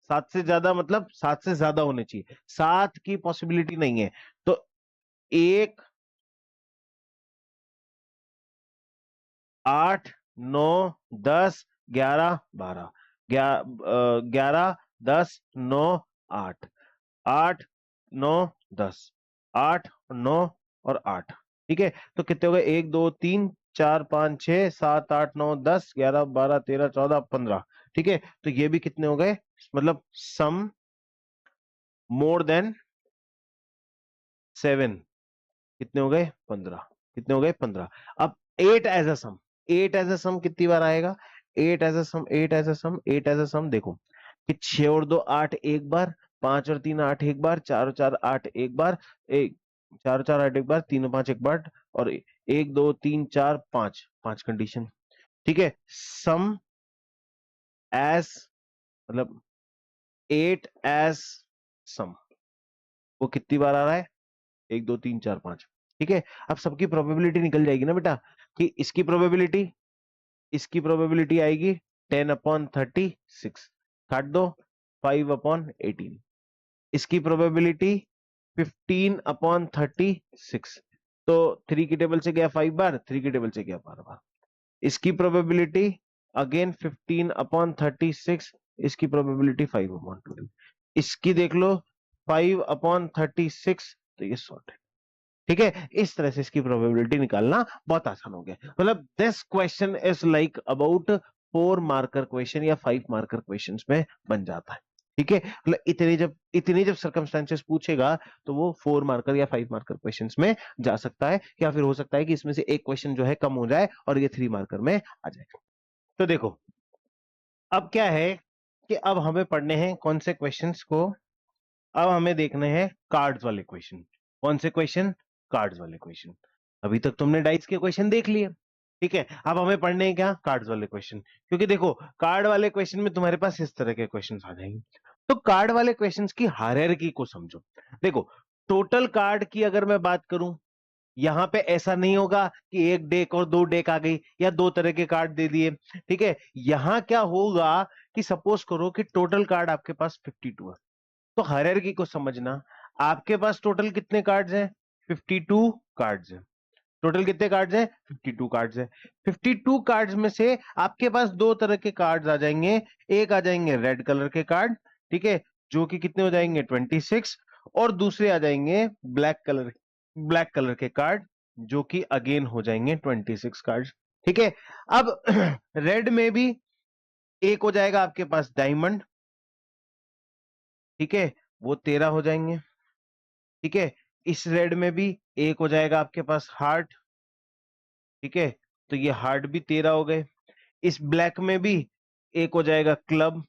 7 से ज्यादा मतलब 7 से ज्यादा होने चाहिए, 7 की पॉसिबिलिटी नहीं है। तो 1 8 9 10 11 12, 11 10 9 8, 8 9 10, 8 9 और 8। ठीक है, तो कितने हो गए? 1 2 3 4 5 6 7 8 9 10 11 12 13 14 15। ठीक है, तो ये भी कितने हो गए? मतलब सम मोर देन 7 कितने हो गए? 15। कितने हो गए? 15। अब 8 as a sum, 8 as a सम कितनी बार आएगा? 8 as a sum, 8 as a sum, 8 as a sum. देखो कि 6 और 2 8 एक बार, 5 और 3 8 एक बार, 4 और 4 8 एक बार, एक 4 और 4 8 एक बार, 3 और 5 एक बार, और 1 2 3 4 5, 5 कंडीशन। ठीक है, सम एज मतलब 8 एज सम, वो कितनी बार आ रहा है? 1 2 3 4 5। ठीक है, अब सबकी प्रोबेबिलिटी निकल जाएगी ना बेटा, कि इसकी प्रोबेबिलिटी आएगी 10/36, काट दो 5/18। इसकी प्रोबेबिलिटी 15/36, तो 3 की टेबल से गया 5 बार, 3 की टेबल से गया 12 बार। इसकी प्रोबेबिलिटी अगेन 15/36, इसकी प्रोबेबिलिटी 5/12। इसकी देख लो 5/36, तो ये शॉर्ट है। ठीक है, इस तरह से इसकी प्रोबेबिलिटी निकालना बहुत आसान हो गया। मतलब this question is like about 4 marker question या 5 मार्कर क्वेश्चंस में बन जाता है। ठीक है, मतलब इतनी जब सर्कमस्टेंसेस पूछेगा तो वो 4 मार्कर या 5 मार्कर क्वेश्चंस में जा सकता है, या फिर हो सकता है कि इसमें से एक क्वेश्चन जो है कम हो जाए और ये 3 मार्कर में आ जाए। तो देखो अब क्या है कि अब हमें पढ़ने हैं कौन से क्वेश्चंस को, अब हमें देखने हैं कार्ड्स वाले क्वेश्चन। कौन से क्वेश्चन? कार्ड्स वाले क्वेश्चन। अभी तक तुमने डाइस के क्वेश्चन देख लिए, ठीक है, अब हमें पढ़ने हैं क्या? कार्ड्स वाले क्वेश्चन। क्योंकि देखो कार्ड वाले क्वेश्चन में तुम्हारे पास इस तरह के क्वेश्चन आ जाएंगे। तो कार्ड वाले क्वेश्चन की हायरार्की को समझो। देखो टोटल कार्ड की अगर मैं बात करूं, यहां पे ऐसा नहीं होगा कि एक डेक और 2 डेक आ गई या 2 तरह के कार्ड दे दिए। ठीक है, यहां क्या होगा कि सपोज करो कि टोटल कार्ड आपके पास 52 है, तो हायरार्की को समझना। आपके पास टोटल कितने कार्ड्स हैं? 52 कार्ड्स हैं। टोटल कितने कार्ड्स हैं? 52 कार्ड्स हैं। 52 कार्ड्स में से आपके पास 2 तरह के कार्ड्स आ जाएंगे। एक आ जाएंगे रेड कलर के कार्ड, ठीक है, जो कि कितने हो जाएंगे? 26। और दूसरे आ जाएंगे ब्लैक कलर के कार्ड, जो कि अगेन हो जाएंगे 26 कार्ड्स। ठीक है, अब रेड में भी एक हो जाएगा आपके पास डायमंड, ठीक है, वो 13 हो जाएंगे। ठीक है, इस रेड में भी एक हो जाएगा आपके पास हार्ट, ठीक है, तो ये हार्ट भी 13 हो गए। इस ब्लैक में भी एक हो जाएगा क्लब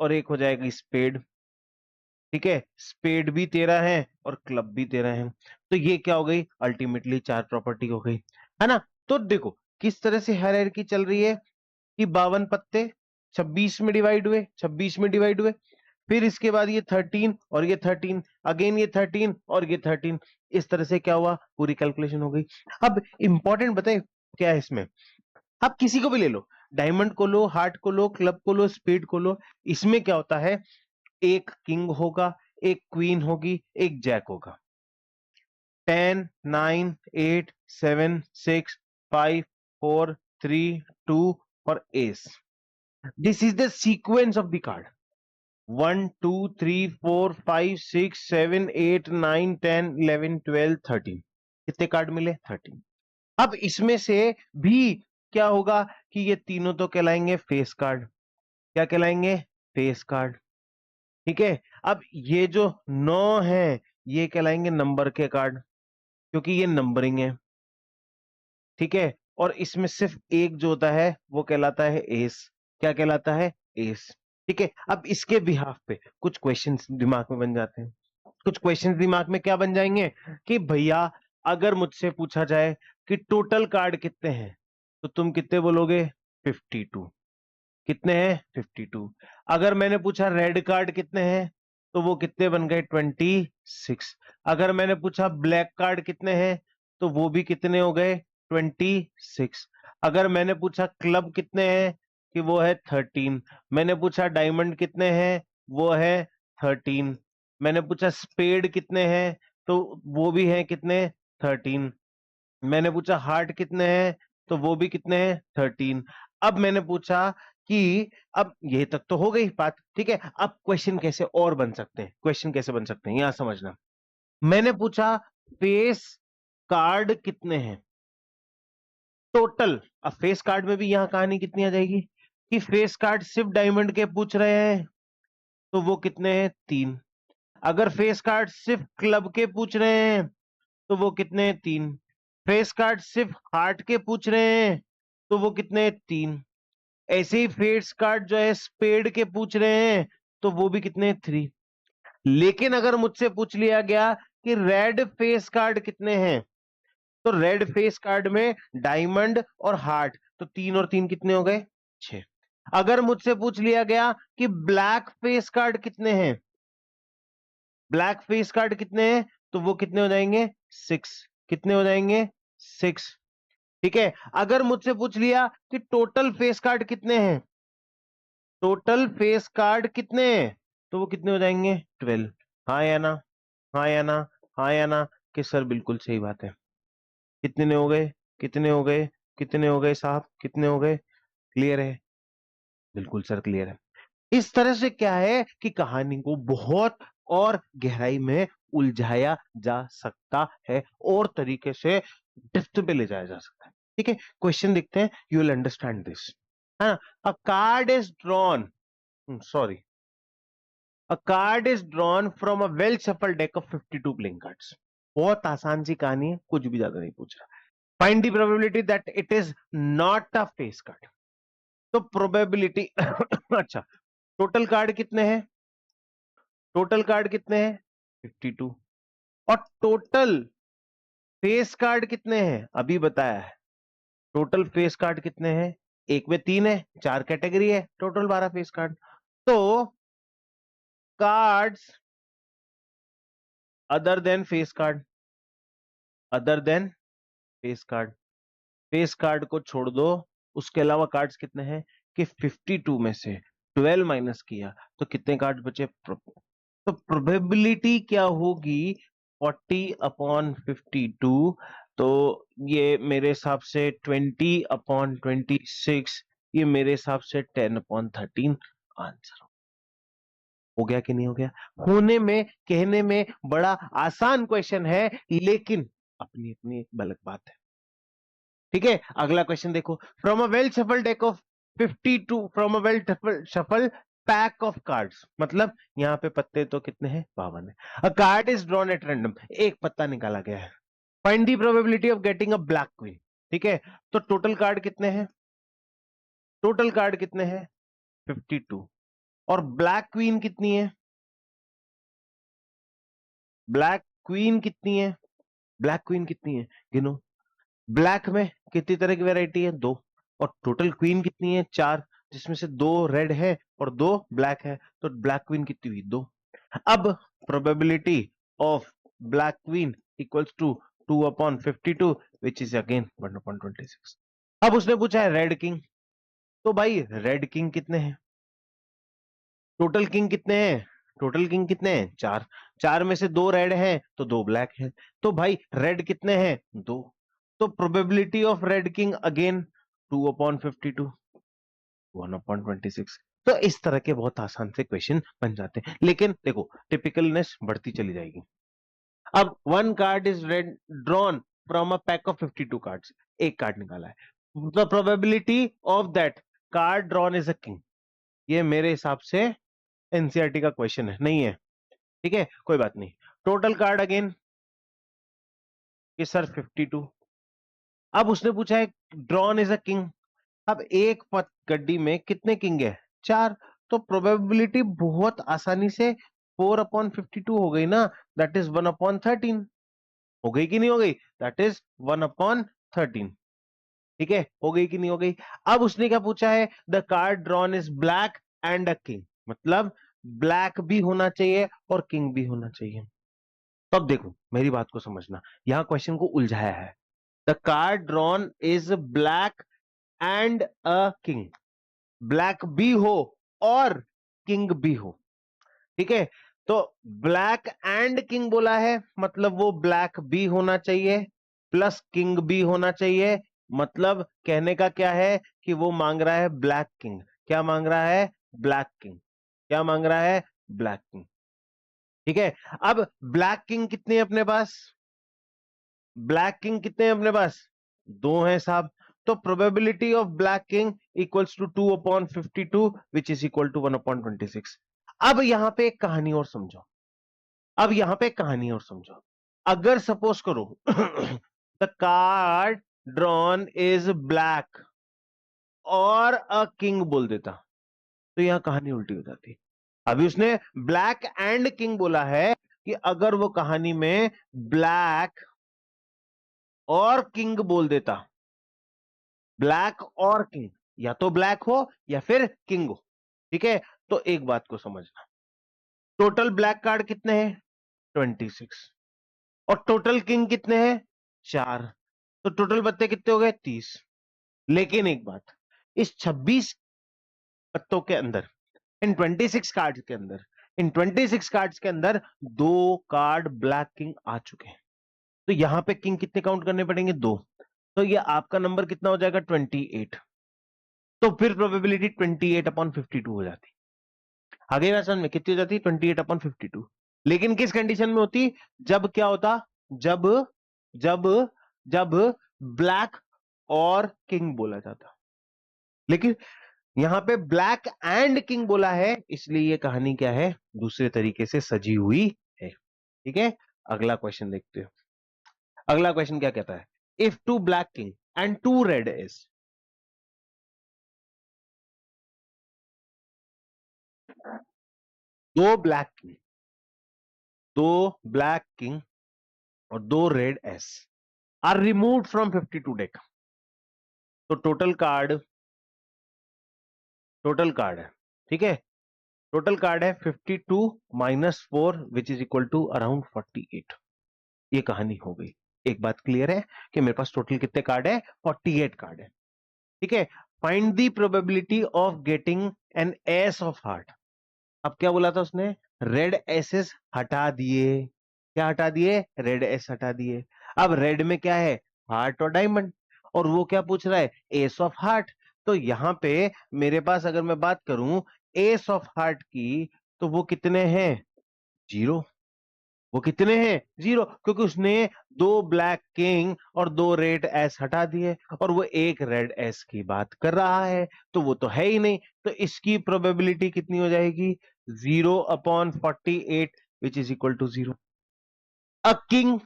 और एक हो जाएगा स्पेड, ठीक है, स्पेड भी 13 है और क्लब भी 13 है। तो ये क्या हो गई? अल्टीमेटली 4 प्रॉपर्टी हो गई, है ना। तो देखो किस तरह से हायरार्की चल रही है कि 52 पत्ते 26 में डिवाइड हुए, 26 में डिवाइड हुए, फिर इसके बाद ये 13 और ये 13, अगेन ये 13 और ये 13, इस तरह से क्या हुआ? पूरी कैलकुलेशन हो गई। अब इंपॉर्टेंट बताए क्या है इसमें, आप किसी को भी ले लो, डायमंड को लो, हार्ट को लो, क्लब को लो, स्पीड को लो, इसमें क्या होता है? एक किंग होगा, एक क्वीन होगी, एक जैक होगा। 10 9 8 7 6 5 4 3 2 और S. This is the sequence of the card. 1 2 3 4 5 6 7 8 9 10 11 12 13, कितने कार्ड मिले? 13। अब इसमें से भी क्या होगा कि ये तीनों तो कहलाएंगे फेस कार्ड। क्या कहलाएंगे? Face card. ठीक है, अब ये जो 9 है ये कहलाएंगे नंबर के कार्ड, क्योंकि ये नंबरिंग है। ठीक है, और इसमें सिर्फ एक जो होता है वो कहलाता है एस। क्या कहलाता है? एस। ठीक है, अब इसके बिहाफ पे कुछ क्वेश्चंस दिमाग में बन जाते हैं। कुछ क्वेश्चंस दिमाग में क्या बन जाएंगे कि भैया अगर मुझसे पूछा जाए कि टोटल कार्ड कितने हैं, तो तुम कितने बोलोगे? 52। कितने हैं? 52। अगर मैंने पूछा रेड कार्ड कितने हैं, तो वो कितने बन गए? 26। अगर मैंने पूछा ब्लैक कार्ड कितने हैं, तो वो भी कितने हो गए? 26। अगर मैंने पूछा क्लब कितने हैं, कि वो है 13। मैंने पूछा डायमंड कितने हैं, वो है 13। मैंने पूछा स्पेड कितने हैं, तो वो भी है कितने? 13। मैंने पूछा हार्ट कितने हैं, तो वो भी कितने हैं? 13। अब मैंने पूछा कि अब ये तक तो हो गई बात, ठीक है, अब क्वेश्चन कैसे और बन सकते हैं, क्वेश्चन कैसे बन सकते हैं यहां समझना। मैंने पूछा फेस कार्ड कितने हैं टोटल। अब फेस कार्ड में भी यहां कहानी कितनी आ जाएगी कि फेस कार्ड सिर्फ डायमंड के पूछ रहे हैं, तो वो कितने हैं? 3। अगर फेस कार्ड सिर्फ क्लब के पूछ रहे हैं, तो वो कितने हैं? 3। फेस कार्ड सिर्फ हार्ट के पूछ रहे हैं, तो वो कितने हैं? 3। ऐसे ही फेस कार्ड जो है स्पेड के पूछ रहे हैं, तो वो भी कितने? 3। लेकिन अगर मुझसे पूछ लिया गया कि रेड फेस कार्ड कितने हैं, तो रेड फेस कार्ड में डायमंड और हार्ट, तो 3 और 3 कितने हो गए? 6। अगर मुझसे पूछ लिया गया कि ब्लैक फेस कार्ड कितने हैं, ब्लैक फेस कार्ड कितने हैं, तो वो कितने हो जाएंगे? 6। कितने हो जाएंगे? 6। ठीक है, अगर मुझसे पूछ लिया कि टोटल फेस कार्ड कितने हैं, टोटल फेस कार्ड कितने हैं, तो वो कितने हो जाएंगे? 12। हाँ या ना? हाँ या ना? हाँ या ना? कि सर बिल्कुल सही बात है। कितने हो गए? कितने हो गए? कितने हो गए साहब? कितने हो गए? क्लियर है? बिल्कुल सर क्लियर है। इस तरह से क्या है कि कहानी को बहुत और गहराई में उलझाया जा सकता है और तरीके से डेप्थ पे ले जाया जा सकता है। ठीक है, क्वेश्चन देखते हैं, यू विल अंडरस्टैंड दिस। हाँ, a card is drawn, sorry, A card is drawn from a well shuffled deck of 52 playing cards. बहुत आसान सी कहानी है, कुछ भी ज्यादा नहीं पूछ रहा। Find the probability that it is not a face card. तो प्रोबेबिलिटी अच्छा, टोटल कार्ड कितने हैं? टोटल कार्ड कितने हैं? 52। और टोटल फेस कार्ड कितने हैं? अभी बताया है। टोटल फेस कार्ड कितने हैं? एक में 3 है, 4 कैटेगरी है, टोटल 12 फेस कार्ड। तो cards other than face card, other than face card, face card को छोड़ दो, उसके अलावा कार्ड्स कितने हैं कि 52 में से 12 माइनस किया तो कितने कार्ड बचे? तो प्रोबेबिलिटी क्या होगी? 40/52। तो ये मेरे हिसाब से 20/26, ये मेरे हिसाब से 10/13 आंसर हो गया कि नहीं हो गया? होने में, कहने में बड़ा आसान क्वेश्चन है, लेकिन अपनी अपनी एक अलग बात है। ठीक है, अगला क्वेश्चन देखो। From a well shuffle deck of 52, from a well shuffle pack of cards, मतलब यहां पे पत्ते तो कितने हैं? 52 है। अ card is drawn at random, एक पत्ता निकाला गया है। Find the probability of getting a black queen. ठीक है, तो टोटल कार्ड कितने हैं? टोटल कार्ड कितने हैं? 52। और ब्लैक क्वीन कितनी है? ब्लैक क्वीन कितनी है? ब्लैक क्वीन कितनी है? गिनो। ब्लैक में कितनी तरह की वैरायटी है? 2। और टोटल क्वीन कितनी है? 4, जिसमें से 2 रेड है और 2 ब्लैक है, तो ब्लैक क्वीन कितनी हुई? 2। अब probability of black queen equals to 2/52, which is again 1/26। अब उसने पूछा है रेड किंग, तो भाई रेड किंग कितने हैं? टोटल किंग कितने हैं? टोटल किंग कितने हैं? 4। 4 में से 2 रेड हैं तो 2 ब्लैक हैं, तो भाई रेड कितने हैं? 2। तो probability of red king again 2/52, 1/26। तो इस तरह के बहुत आसान से क्वेश्चन बन जाते हैं, लेकिन देखो टिपिकलनेस बढ़ती चली जाएगी। अब 1 card is red drawn from a pack of 52 cards, एक कार्ड निकाला है, the probability of that card drawn is a king. ये मेरे हिसाब से एनसीईआरटी का क्वेश्चन है, नहीं है? ठीक है, कोई बात नहीं। टोटल कार्ड अगेन कि सर 52। अब उसने पूछा है ड्रॉन इज अ किंग। अब एक गड्डी में कितने किंग है? 4। तो प्रोबेबिलिटी बहुत आसानी से 4/52 हो गई ना, दैट इज 1/13। हो गई कि नहीं हो गई? That is 1/13। ठीक है, हो गई कि नहीं हो गई? अब उसने क्या पूछा है? The card drawn is black and a king, मतलब ब्लैक भी होना चाहिए और किंग भी होना चाहिए। तब देखो मेरी बात को समझना, यहां क्वेश्चन को उलझाया है। The card drawn is black and a king, black भी हो और किंग भी हो। ठीक है, तो ब्लैक एंड किंग बोला है, मतलब वो ब्लैक भी होना चाहिए प्लस किंग भी होना चाहिए। मतलब कहने का क्या है कि वो मांग रहा है ब्लैक किंग। क्या मांग रहा है? Black king. क्या मांग रहा है? Black king. ठीक है, अब ब्लैक किंग कितने हैं अपने पास? ब्लैक किंग कितने हैं अपने पास? 2 हैं साहब। तो probability of black king equals to 2/52, which is equal to 1/26। अब यहां पे एक कहानी और समझो, अब यहां पे एक कहानी और समझो। अगर सपोज करो the card drawn is black और अ किंग बोल देता, तो यहां कहानी उल्टी हो जाती। अभी उसने ब्लैक एंड किंग बोला है, कि अगर वो कहानी में ब्लैक और किंग बोल देता, ब्लैक और किंग, या तो ब्लैक हो या फिर किंग हो। ठीक है, तो एक बात को समझना, टोटल ब्लैक कार्ड कितने हैं? 26। और टोटल किंग कितने हैं? 4। तो टोटल पत्ते कितने हो गए? 30। लेकिन एक बात, इस 26 पत्तों के अंदर, इन 26 कार्ड्स के अंदर, इन 26 कार्ड्स के अंदर 2 कार्ड ब्लैक किंग आ चुके हैं। तो यहां पे किंग कितने काउंट करने पड़ेंगे? 2। तो ये आपका नंबर कितना हो जाएगा? 28। तो फिर प्रोबेबिलिटी 28/52 हो जाती। आगे ना समझ में कितनी हो जाती? 28/52। लेकिन किस कंडीशन में होती? जब क्या होता? जब जब जब ब्लैक और किंग बोला जाता। लेकिन यहां पे ब्लैक एंड किंग बोला है, इसलिए ये कहानी क्या है? दूसरे तरीके से सजी हुई है। ठीक है, अगला क्वेश्चन देखते हो। अगला क्वेश्चन क्या कहता है? If two black king and two red ace, दो ब्लैक किंग, दो ब्लैक किंग और दो red ace are removed from 52 deck. तो टोटल कार्ड है, ठीक है, टोटल कार्ड है 52 minus 4 which is equal to around 48। ये कहानी हो गई। एक बात क्लियर है कि मेरे पास टोटल कितने कार्ड है? 48 कार्ड है। ठीक है, find the probability of getting N S of heart. अब क्या बोला था उसने? रेड एसेस हटा दिए। क्या हटा दिए? रेड एस हटा दिए। अब रेड में क्या है? हार्ट और डायमंड। और वो क्या पूछ रहा है? S of heart. तो यहां पे मेरे पास अगर मैं बात करूं एस ऑफ हार्ट की, तो वो कितने हैं? जीरो। वो कितने हैं? जीरो, क्योंकि उसने दो ब्लैक किंग और दो रेड एस हटा दिए और वो एक रेड एस की बात कर रहा है, तो वो तो है ही नहीं। तो इसकी प्रोबेबिलिटी कितनी हो जाएगी? 0/48 which is equal to 0। A king,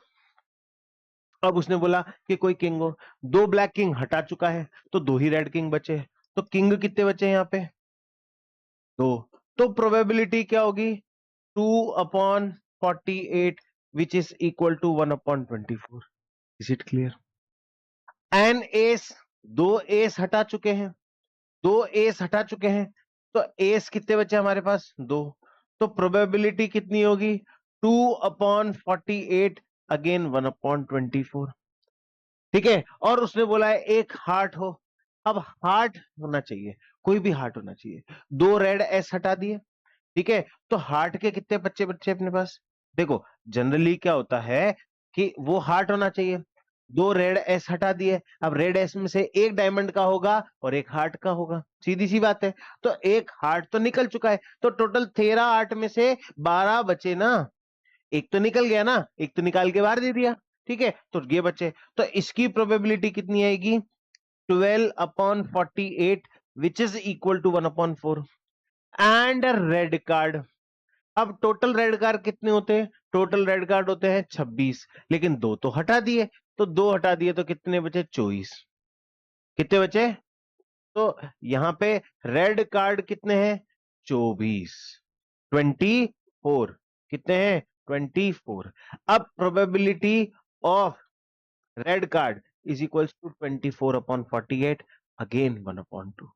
अब उसने बोला कि कोई किंग हो। दो ब्लैक किंग हटा चुका है, तो दो ही रेड किंग बचे। तो किंग कितने बचे हैं यहाँ पे? दो। तो प्रोबेबिलिटी क्या होगी? 2/48 which is equal to 1/24। Is it clear? An ace, दो एस हटा चुके हैं, दो एस हटा चुके हैं, तो एस कितने बचे हमारे पास? दो। तो प्रोबेबिलिटी कितनी होगी? 2/48 अगेन 1/24। ठीक है, और उसने बोला है एक हार्ट हो। अब हार्ट होना चाहिए, कोई भी हार्ट होना चाहिए। दो रेड एस हटा दिए, ठीक है, तो हार्ट के कितने बच्चे बच्चे अपने पास? देखो, जनरली क्या होता है कि वो हार्ट होना चाहिए। दो रेड एस हटा दिए, अब रेड एस में से एक डायमंड का होगा और एक हार्ट का होगा, सीधी सी बात है। तो एक हार्ट तो निकल चुका है, तो टोटल 13 आर्ट में से 12 बचे ना। एक तो निकल गया ना, एक तो निकाल के बाहर दे दिया। ठीक है, तो ये बचे। तो इसकी प्रोबेबिलिटी कितनी आएगी? 12/48 which is equal to 1/4। And red card. अब टोटल रेड कार्ड कितने होते हैं? टोटल रेड कार्ड होते हैं 26, लेकिन दो तो हटा दिए। तो दो हटा दिए तो कितने बचे? 24। कितने बचे? तो यहां पे रेड कार्ड कितने हैं? 24, 24। कितने हैं? 24। अब probability of red card is equal to 24/48 again 1/2।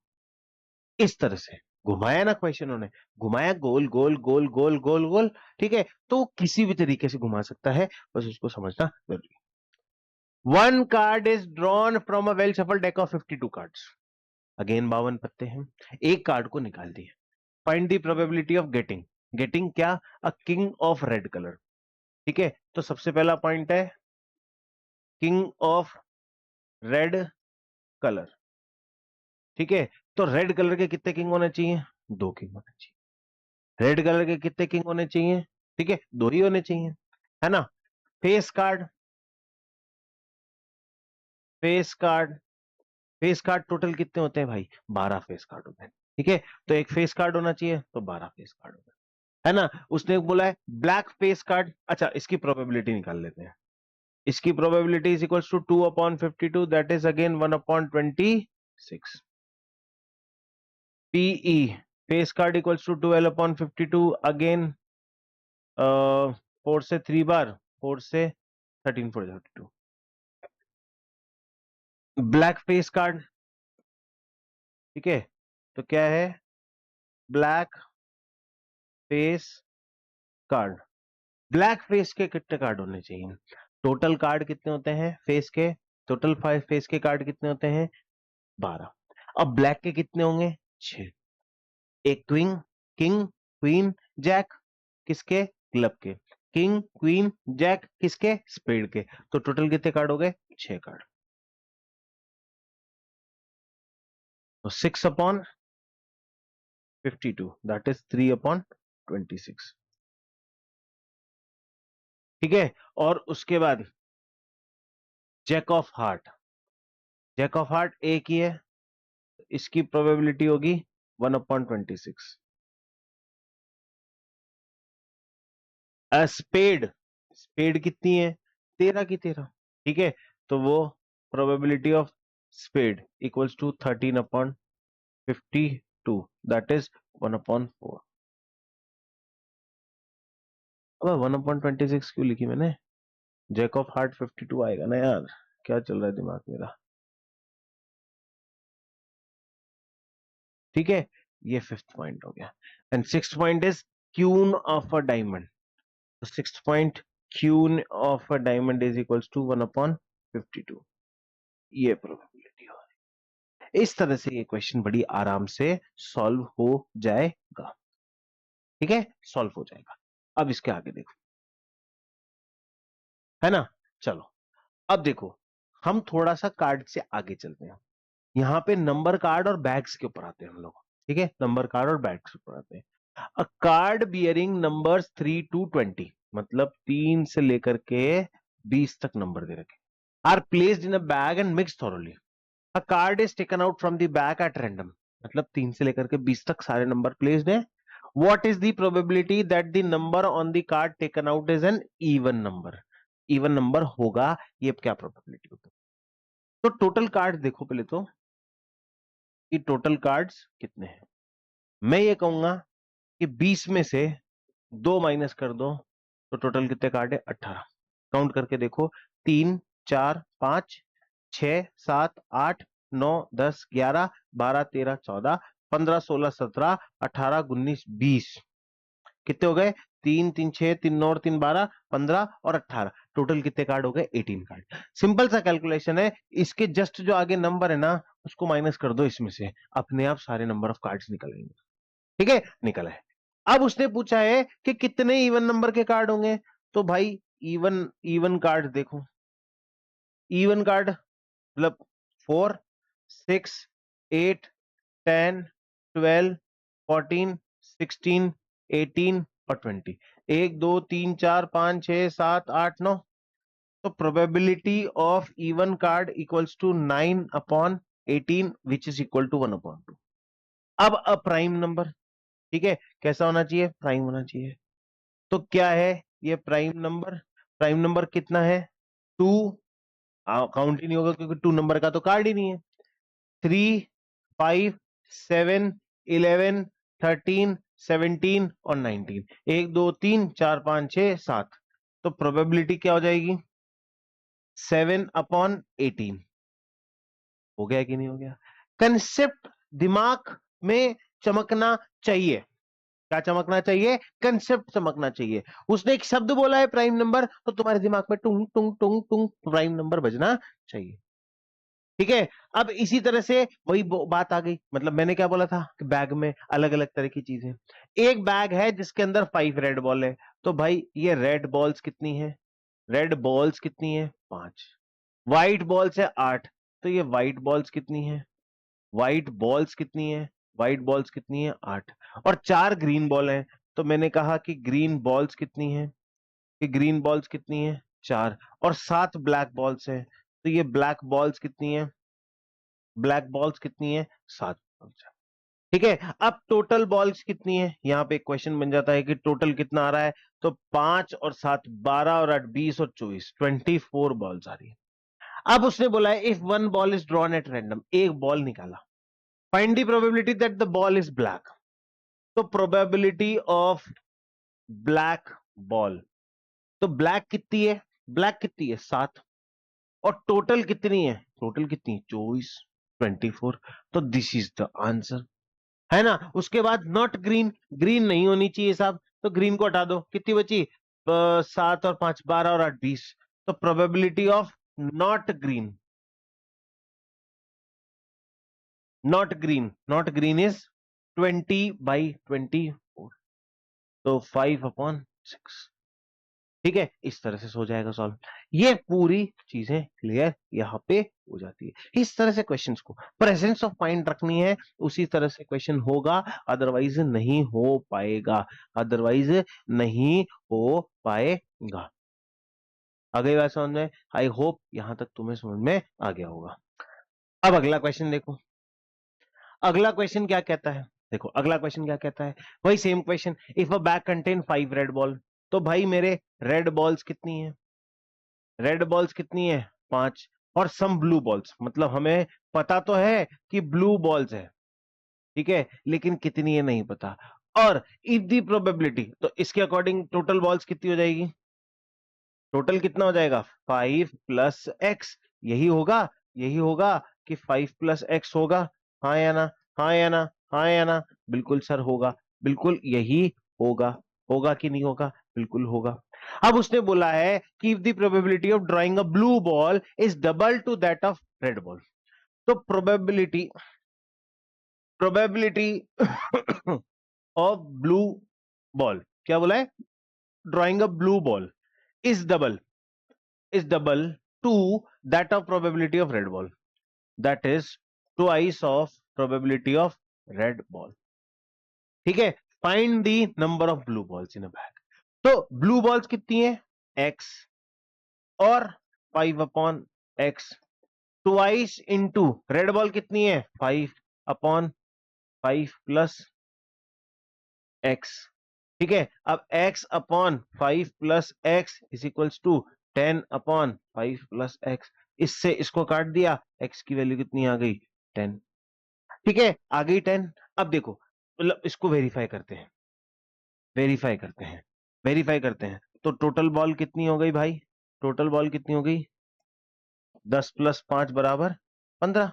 इस तरह से घुमाया ना क्वेश्चन उन्होंने, घुमाया गोल गोल गोल गोल गोल गोल। ठीक है, तो किसी भी तरीके से घुमा सकता है, बस उसको समझना जरूरी है। One card is drawn from a well shuffle deck of 52 cards. Again 52 पत्ते हैं, एक कार्ड को निकाल दिए। Find the probability of getting, getting क्या? A king of red colour. ठीक है, तो सबसे पहला पॉइंट है किंग ऑफ रेड कलर। ठीक है, तो रेड कलर के कितने किंग होने चाहिए? दो किंग होने चाहिए। रेड कलर के कितने किंग होने चाहिए? ठीक है, दो ही होने चाहिए, है ना। Face card, face card, face card total कितने होते हैं भाई? 12 फेस कार्ड होते हैं। ठीक है, तो एक फेस कार्ड होना चाहिए, तो 12 फेस कार्ड होते हैं, है ना। उसने बोला है ब्लैक फेस कार्ड। अच्छा, इसकी प्रोबेबिलिटी निकाल लेते हैं। इसकी probability is equal to 2/52, that is again 1/26। P E face card equals to 12/52 again 4 से 3 बार, 4 से 13 4 32। ब्लैक फेस कार्ड, ठीक है, तो क्या है? Black face card. Black face के कितने कार्ड होने चाहिए? टोटल कार्ड कितने होते हैं फेस के? टोटल 5 फेस के कार्ड कितने होते हैं? 12। अब ब्लैक के कितने होंगे? 6। एक क्वीन, किंग, क्वीन, जैक, किसके? क्लब के। किंग, क्वीन, जैक, किसके? स्पेड के। तो टोटल कितने कार्ड हो गए? 6 कार्ड। तो 6/52, दैट इज 3/26। ठीक है, और उसके बाद jack of heart, jack of heart एक ही है, इसकी प्रोबेबिलिटी होगी 1/26। स्पेड, स्पेड कितनी है, 13 की 13। ठीक है, तो वो probability of spade equals to 13/52, that is 1/4। अब 1/26 क्यों लिखी मैंने, जैक ऑफ हार्ट 52 आएगा ना यार, क्या चल रहा है दिमाग मेरा। ठीक है, ये फिफ्थ पॉइंट हो गया। And sixth point is queen of a diamond. Sixth point, queen of a diamond is equals to 1/52, ये प्रोबेबिलिटी हो। इस तरह से ये क्वेश्चन बड़ी आराम से सॉल्व हो जाएगा। ठीक है, सॉल्व हो जाएगा। अब इसके आगे देखो, है ना। चलो अब देखो, हम थोड़ा सा कार्ड से आगे चलते हैं। यहाँ पे नंबर कार्ड और बैग्स के ऊपर आते हैं हम लोग। ठीक है, नंबर कार्ड और बैग्स के ऊपर आते हैं। अ कार्ड बियरिंग नंबर्स 3 to 20, मतलब 3 से लेकर के 20 तक नंबर दे रखे, are placed in a bag and mix thoroughly. A card is taken out from the bag at random, मतलब 3 से लेकर के 20 तक सारे नंबर प्लेस्ड हैं। What is the probability that the number on the card taken out is an even number, even number होगा, ये क्या प्रोबेबिलिटी होती है। तो टोटल कार्ड देखो पहले तो, कि टोटल कार्ड्स कितने हैं। मैं ये कहूंगा कि 20 में से 2 माइनस कर दो, तो टोटल कितने कार्ड है, 18। काउंट करके देखो, 3 4 5 6 7 8 9 10 11 12 13 14 15 16 17 18 19 20, कितने हो गए, 3 3 6 3 9 और 3 12 15 और 18, टोटल कितने कार्ड हो गए, 18 कार्ड। सिंपल सा कैलकुलेशन है, इसके जस्ट जो आगे नंबर है ना, उसको माइनस कर दो इसमें से, अपने आप सारे नंबर ऑफ कार्ड्स निकलेंगे। ठीक है, निकला है। अब उसने पूछा है कि कितने इवन नंबर के कार्ड होंगे, तो भाई इवन इवन कार्ड देखो, इवन कार्ड मतलब 4 6 8 10 12 14 16 18 और 20, 1 2 3 4 5 6 7 8 9, तो probability of even card equals to 9/18 which is equal to 1/2। अब अ प्राइम नंबर, ठीक है, कैसा होना चाहिए, प्राइम होना चाहिए। तो क्या है ये प्राइम नंबर, प्राइम नंबर कितना है, 2, काउंट ही नहीं होगा क्योंकि 2 नंबर का तो कार्ड ही नहीं है। 3 5 7 11 13 17 और 19, 1 2 3 4 5 6 7, तो प्रोबेबिलिटी क्या हो जाएगी, 7/18। हो गया कि नहीं हो गया। कंसेप्ट दिमाग में चमकना चाहिए, क्या चमकना चाहिए, कंसेप्ट चमकना चाहिए। उसने एक शब्द बोला है प्राइम नंबर, तो तुम्हारे दिमाग में टुंग टुंग टुंग टुंग प्राइम नंबर बजना चाहिए। ठीक है, अब इसी तरह से वही बात आ गई, मतलब मैंने क्या बोला था कि बैग में अलग अलग तरह की चीजें, एक बैग है जिसके अंदर 5 रेड बॉल है, तो भाई ये रेड बॉल्स कितनी है, रेड बॉल्स कितनी है, 5। व्हाइट बॉल्स है 8, तो ये व्हाइट बॉल्स कितनी है, व्हाइट बॉल्स कितनी है, व्हाइट बॉल्स कितनी है, 8। और 4 ग्रीन बॉल हैं, तो मैंने कहा कि ग्रीन बॉल्स कितनी है, कि ग्रीन बॉल्स कितनी है, 4। और 7 ब्लैक बॉल्स हैं, तो ये ब्लैक बॉल्स कितनी है, ब्लैक बॉल्स कितनी है, 7 बॉल्स है। ठीक है, अब टोटल बॉल्स कितनी है, यहां पे क्वेश्चन बन जाता है कि टोटल कितना आ रहा है, तो 5 और 7 12 और 8 20 और 24, 24 बॉल्स आ रही है। अब उसने बोला है if one ball is drawn at random, एक बॉल निकाला, find the probability that the ball is black. तो प्रोबेबिलिटी ऑफ ब्लैक बॉल, तो ब्लैक कितनी है, ब्लैक कितनी है, 7, और टोटल कितनी है, टोटल कितनी, 24 24, तो दिस इज द आंसर, है ना। उसके बाद नॉट ग्रीन, ग्रीन नहीं होनी चाहिए साहब, तो ग्रीन को हटा दो, कितनी बची, 7 और 5 12 और 8 20, तो probability of not green, not green, not green is 20/24, तो 5/6। ठीक है, इस तरह से हो जाएगा सॉल्व। ये पूरी चीजें क्लियर यहाँ पे हो जाती है। इस तरह से क्वेश्चंस को प्रेजेंस ऑफ माइंड रखनी है, उसी तरह से क्वेश्चन होगा, अदरवाइज नहीं हो पाएगा, अदरवाइज नहीं हो पाएगा। आ गई बात समझ में? आई होप यहां तक तुम्हें समझ में आ गया होगा। अब अगला क्वेश्चन देखो, अगला क्वेश्चन क्या कहता है। देखो अगला क्वेश्चन क्या कहता है, वही same question, if a bag contain 5 red ball, तो भाई मेरे रेड बॉल्स कितनी है, रेड बॉल्स कितनी है 5, और सम ब्लू बॉल्स, मतलब हमें पता तो है कि ब्लू बॉल्स है, ठीक है, लेकिन कितनी है नहीं पता। और इफ दी प्रोबेबिलिटी, तो इसके अकॉर्डिंग टोटल बॉल्स कितनी हो जाएगी, टोटल कितना हो जाएगा 5 प्लस एक्स, यही होगा, यही होगा कि 5 प्लस एक्स होगा, हाँ या ना, हाँ या ना, हाँ या ना, बिल्कुल सर होगा, बिल्कुल यही होगा, होगा कि नहीं होगा, बिल्कुल होगा। अब उसने बोला है कि if the probability of drawing a blue ball is double to that of red ball, तो probability, probability of blue ball, क्या बोला है, drawing a blue ball is double, is double to that of probability of red ball, that is twice of probability of red ball, ठीक है। Find the number of blue balls in a bag, तो blue balls कितनी है x, और 5 upon x, twice into red ball कितनी है 5 upon 5 plus x, ठीक है। अब x upon 5 plus x is equals to 10 upon 5 plus x, इससे इसको काट दिया, x की वैल्यू कितनी आ गई 10, ठीक है, आ गई 10। अब देखो, मतलब इसको वेरीफाई करते हैं, वेरीफाई करते हैं, वेरीफाई करते हैं, तो टोटल बॉल कितनी हो गई भाई, टोटल बॉल कितनी हो गई 10 प्लस 5 बराबर 15,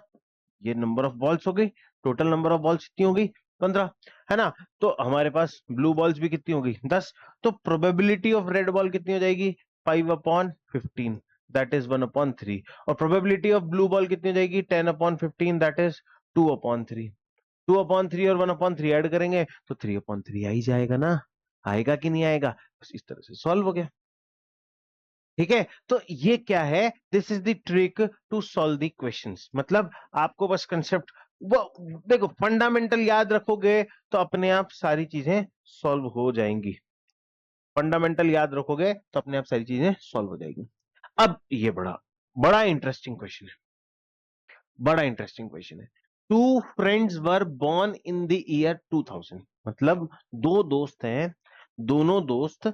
ये नंबर ऑफ बॉल्स हो गई, टोटल नंबर ऑफ बॉल्स कितनी हो गई 15, है ना। तो हमारे पास ब्लू बॉल्स भी कितनी हो गई 10, तो प्रोबेबिलिटी ऑफ रेड बॉल कितनी हो जाएगी 5 अपॉन 15, दैट इज 1 अपॉन 3, और प्रोबेबिलिटी ऑफ ब्लू बॉल कितनी हो जाएगी 10 upon 15, that is 2 upon 3, 2 upon 3 और 1 अपॉन 3 ऐड करेंगे तो 3 अपॉन 3 आ ही जाएगा ना, आएगा कि नहीं आएगा, बस इस तरह से सॉल्व हो गया, ठीक है। तो ये क्या है, this is the trick to solve the questions, मतलब आपको बस कंसेप्ट वो देखो, फंडामेंटल याद रखोगे तो अपने आप सारी चीजें सॉल्व हो जाएंगी, फंडामेंटल याद रखोगे तो अपने आप सारी चीजें सॉल्व हो जाएगी। अब ये बड़ा बड़ा इंटरेस्टिंग क्वेश्चन है, बड़ा इंटरेस्टिंग क्वेश्चन है। Two friends were born in the year 2000, मतलब दो दोस्त हैं, दोनों दोस्त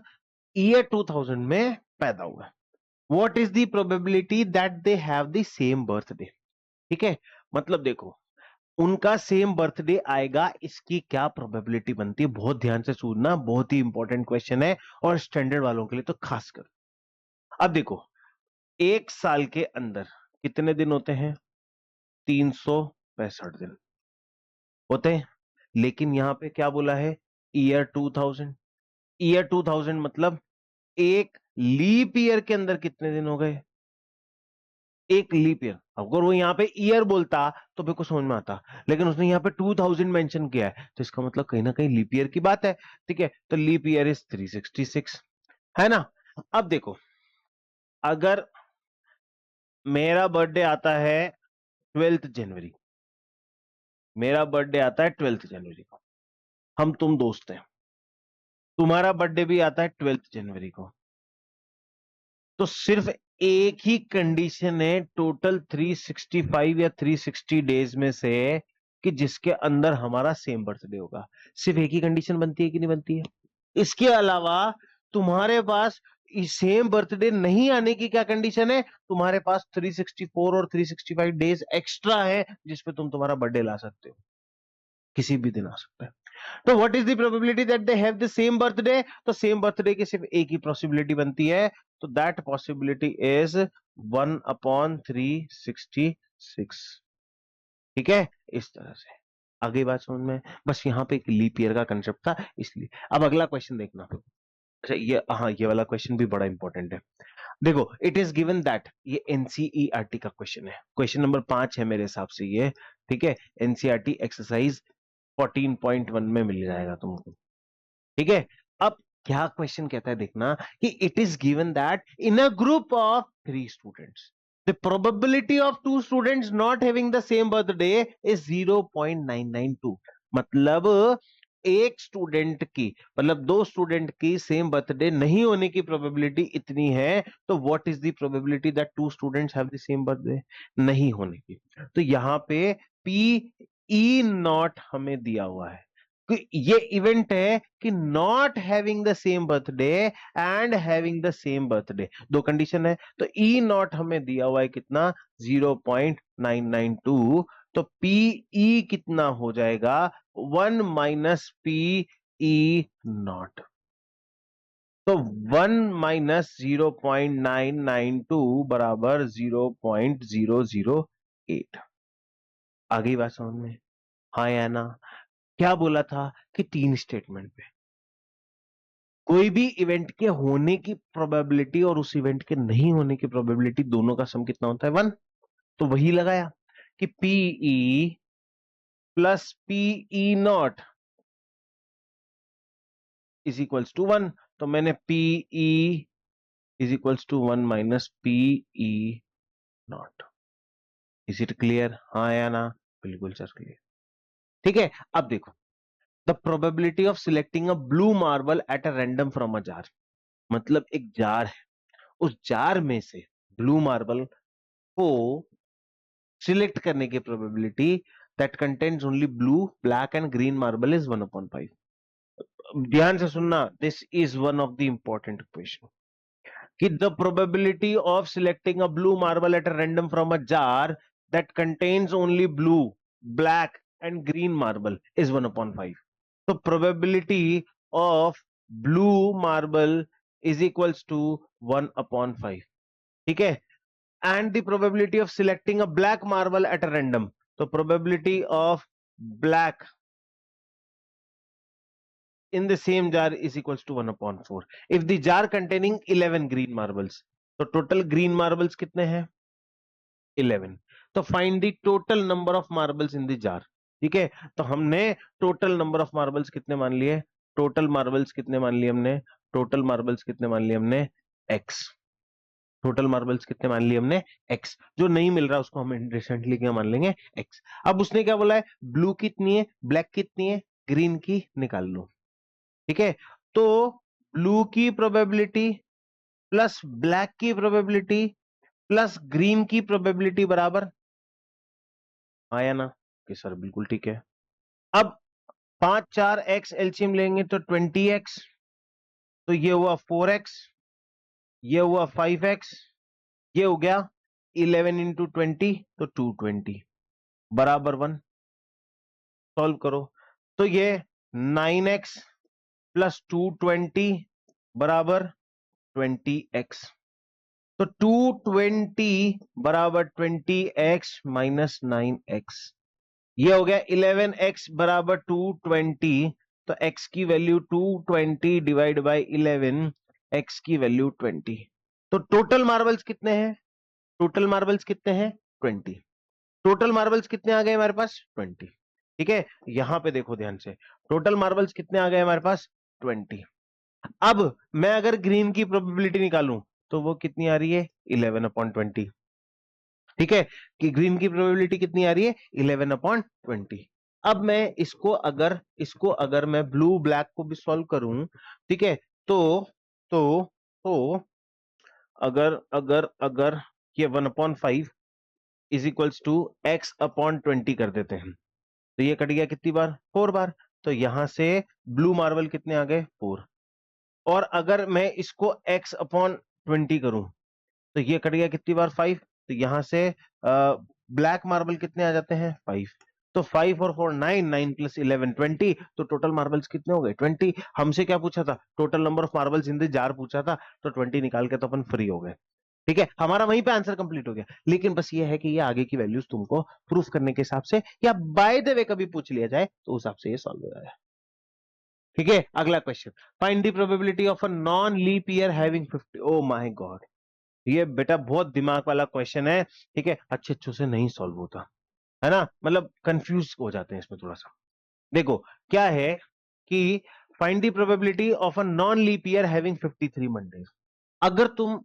ईयर 2000 में पैदा हुए, what is the probability that they have the same birthday, ठीक है, मतलब देखो उनका सेम बर्थडे आएगा, इसकी क्या प्रोबेबिलिटी बनती है, बहुत ध्यान से सुनना, बहुत ही इंपॉर्टेंट क्वेश्चन है, और स्टैंडर्ड वालों के लिए तो खासकर। अब देखो, एक साल के अंदर कितने दिन होते हैं 365 दिन होते हैं, लेकिन यहां पे क्या बोला है ईयर 2000, ईयर 2000 मतलब एक लीप ईयर के अंदर कितने दिन हो गए, एक लीप ईयर, अगर वो यहाँ पे ईयर बोलता तो मेरे को समझ में आता, लेकिन उसने यहाँ पे 2000 मेंशन किया है, तो इसका मतलब कहीं ना कहीं लीप ईयर की बात है, ठीक है, तो लीप ईयर इज 366, है ना। अब देखो, अगर मेरा बर्थडे आता है 12th जनवरी, मेरा बर्थडे आता है 12th जनवरी को, हम तुम दोस्त हैं, तुम्हारा बर्थडे भी आता है 12th जनवरी को, तो सिर्फ एक ही कंडीशन है टोटल 365 या 360 डेज में से कि जिसके अंदर हमारा सेम बर्थडे होगा, सिर्फ एक ही कंडीशन बनती है कि नहीं बनती है, इसके अलावा तुम्हारे पास सेम बर्थडे नहीं आने की क्या कंडीशन है, तुम्हारे पास 364 और 365 डेज एक्स्ट्रा है जिसपे तुम तुम्हारा बर्थडे ला सकते हो, किसी भी दिन आ सकता है। तो what is the probability that they have the same birthday, तो सेम बर्थडे की सिर्फ एक ही पॉसिबिलिटी बनती है, तो दैट पॉसिबिलिटी इज 1 अपॉन 366, ठीक है, इस तरह से आगे बात समझ में, बस यहाँ पे एक लीप ईयर का कंसेप्ट था इसलिए। अब अगला क्वेश्चन देखना, अच्छा ये, हाँ ये वाला क्वेश्चन भी बड़ा इंपॉर्टेंट है। देखो, इट इज गिवन दैट, ये एनसीईआरटी का क्वेश्चन है, क्वेश्चन नंबर 5 है मेरे हिसाब से ये, ठीक है, एनसीईआरटी एक्सरसाइज 14.1 में मिल जाएगा तुमको, ठीक है। अब क्या क्वेश्चन कहता है देखना, कि it is given that in a group of 3 students the probability of 2 students not having the same birthday is 0.992, मतलब एक स्टूडेंट की मतलब 2 स्टूडेंट की सेम बर्थडे नहीं होने की प्रोबेबिलिटी इतनी है, तो what is the probability that 2 students have the same birthday नहीं होने की? तो यहां पे पी ई नॉट हमें दिया हुआ है कि ये इवेंट है कि not having the same birthday and having the same birthday, दो कंडीशन है। तो ई नॉट हमें दिया हुआ है कितना? 0.992। तो पीई कितना हो जाएगा? 1 माइनस पी ई नॉट। तो 1 माइनस 0.992 बराबर 0.008। आ गई बात समझ में? हाँ या ना? क्या बोला था कि 3 स्टेटमेंट पे कोई भी इवेंट के होने की प्रोबेबिलिटी और उस इवेंट के नहीं होने की प्रोबेबिलिटी दोनों का सम कितना होता है? 1। तो वही लगाया कि P E plus P E not is equals to 1। तो मैंने P E is equals to 1 minus P E not. Is it clear? हाँ या ना? बिल्कुल सर क्लियर। ठीक है, अब देखो the probability of selecting a blue marble at a random from a jar. मतलब एक जार है, उस जार में से ब्लू मार्बल को सिलेक्ट करने की probability that contains only blue black and green marble is 1/5। ध्यान से सुनना, this is one of the important equation कि the probability of selecting a blue marble at a random from a jar that contains only blue, black and green marble is 1/5. So probability of blue marble is equals to 1/5. ठीक है? And the probability of selecting a black marble at a random, so probability of black in the same jar is equals to 1/4. If the jar containing 11 green marbles, तो total green marbles कितने हैं? 11। तो find the total number of marbles in the jar. ठीक है, तो हमने total number of marbles कितने मान लिए? टोटल मार्बल्स कितने मान लिए हमने? टोटल मार्बल्स कितने मान लिए हमने? एक्स। टोटल मार्बल्स कितने मान लिए हमने? एक्स। जो नहीं मिल रहा उसको हम रिसेंटली क्या मान लेंगे? एक्स। अब उसने क्या बोला है? ब्लू कितनी है, ब्लैक कितनी है, ग्रीन की निकाल लो। ठीक है, तो ब्लू की प्रोबेबिलिटी प्लस ब्लैक की प्रोबेबिलिटी प्लस ग्रीन की प्रोबेबिलिटी बराबर आया ना? कि सर बिल्कुल ठीक है। अब 5 4 एक्स एलसीएम लेंगे तो 20x, तो ये हुआ 4x, ये हुआ 5x, ये हो गया 11 इंटू 20 तो 220 बराबर 1। सॉल्व करो तो ये 9x प्लस 220 बराबर 20x। तो 220 बराबर 20x माइनस 9x, ये हो गया 11x बराबर 220। तो x की वैल्यू 220 डिवाइड बाय 11, x की वैल्यू 20। तो टोटल मार्बल्स कितने हैं? टोटल मार्बल्स कितने हैं? 20। टोटल मार्बल्स कितने आ गए हमारे पास? 20। ठीक है, यहां पे देखो ध्यान से, टोटल मार्बल्स कितने आ गए हमारे पास? 20। अब मैं अगर ग्रीन की प्रोबेबिलिटी निकालूं तो वो कितनी आ रही है? 11/20। ठीक है, कि ग्रीन की प्रोबेबिलिटी कितनी आ रही है? 11/20। अब मैं इसको अगर मैं ब्लू ब्लैक को भी सॉल्व करूं, ठीक है, तो तो तो अगर अगर अगर ये 1/5 इज इक्वल्स टू x/20 कर देते हैं, तो ये कट गया कितनी बार? 4 बार। तो यहां से ब्लू मार्बल कितने आ गए? 4। और अगर मैं इसको x/20 करूं तो ये कट गया कितनी बार? 5। तो यहां से ब्लैक मार्बल कितने आ जाते हैं? 5। तो 5 और 4 9, 9 प्लस 11 20। तो टोटल मार्बल्स कितने हो गए? 20। हमसे क्या पूछा था? Total number of marbles in the jar पूछा था, तो 20 निकाल के तो अपन फ्री हो गए। ठीक है, हमारा वहीं पे आंसर कंप्लीट हो गया। लेकिन बस ये है कि ये आगे की वैल्यूज तुमको प्रूफ करने के हिसाब से या बाय द वे कभी पूछ लिया जाए तो उस हिसाब से ये सॉल्व हो जाएगा। ठीक है, अगला question, find the probability of a non leap year having 50। Oh my god, ये बेटा बहुत दिमाग वाला क्वेश्चन है। ठीक है, अच्छे से नहीं सॉल्व होता है ना, मतलब कंफ्यूज हो जाते हैं इसमें थोड़ा सा। देखो क्या है कि find the probability of a non leap year having 53 Mondays. अगर तुम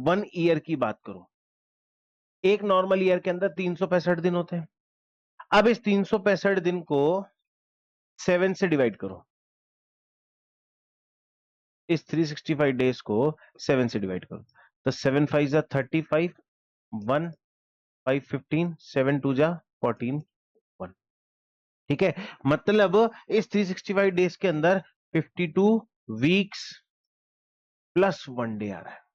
1 ईयर की बात करो, एक नॉर्मल ईयर के अंदर 365 दिन होते हैं। अब इस 365 दिन को 7 से डिवाइड करो, इस 365 डेज को 7 से डिवाइड करो, तो 7 5 जा 35, 1 5 15, 7 2 जा 14, 1। ठीक है, मतलब इस 365 डेज के अंदर 52 वीक्स प्लस 1 डे आ रहा है।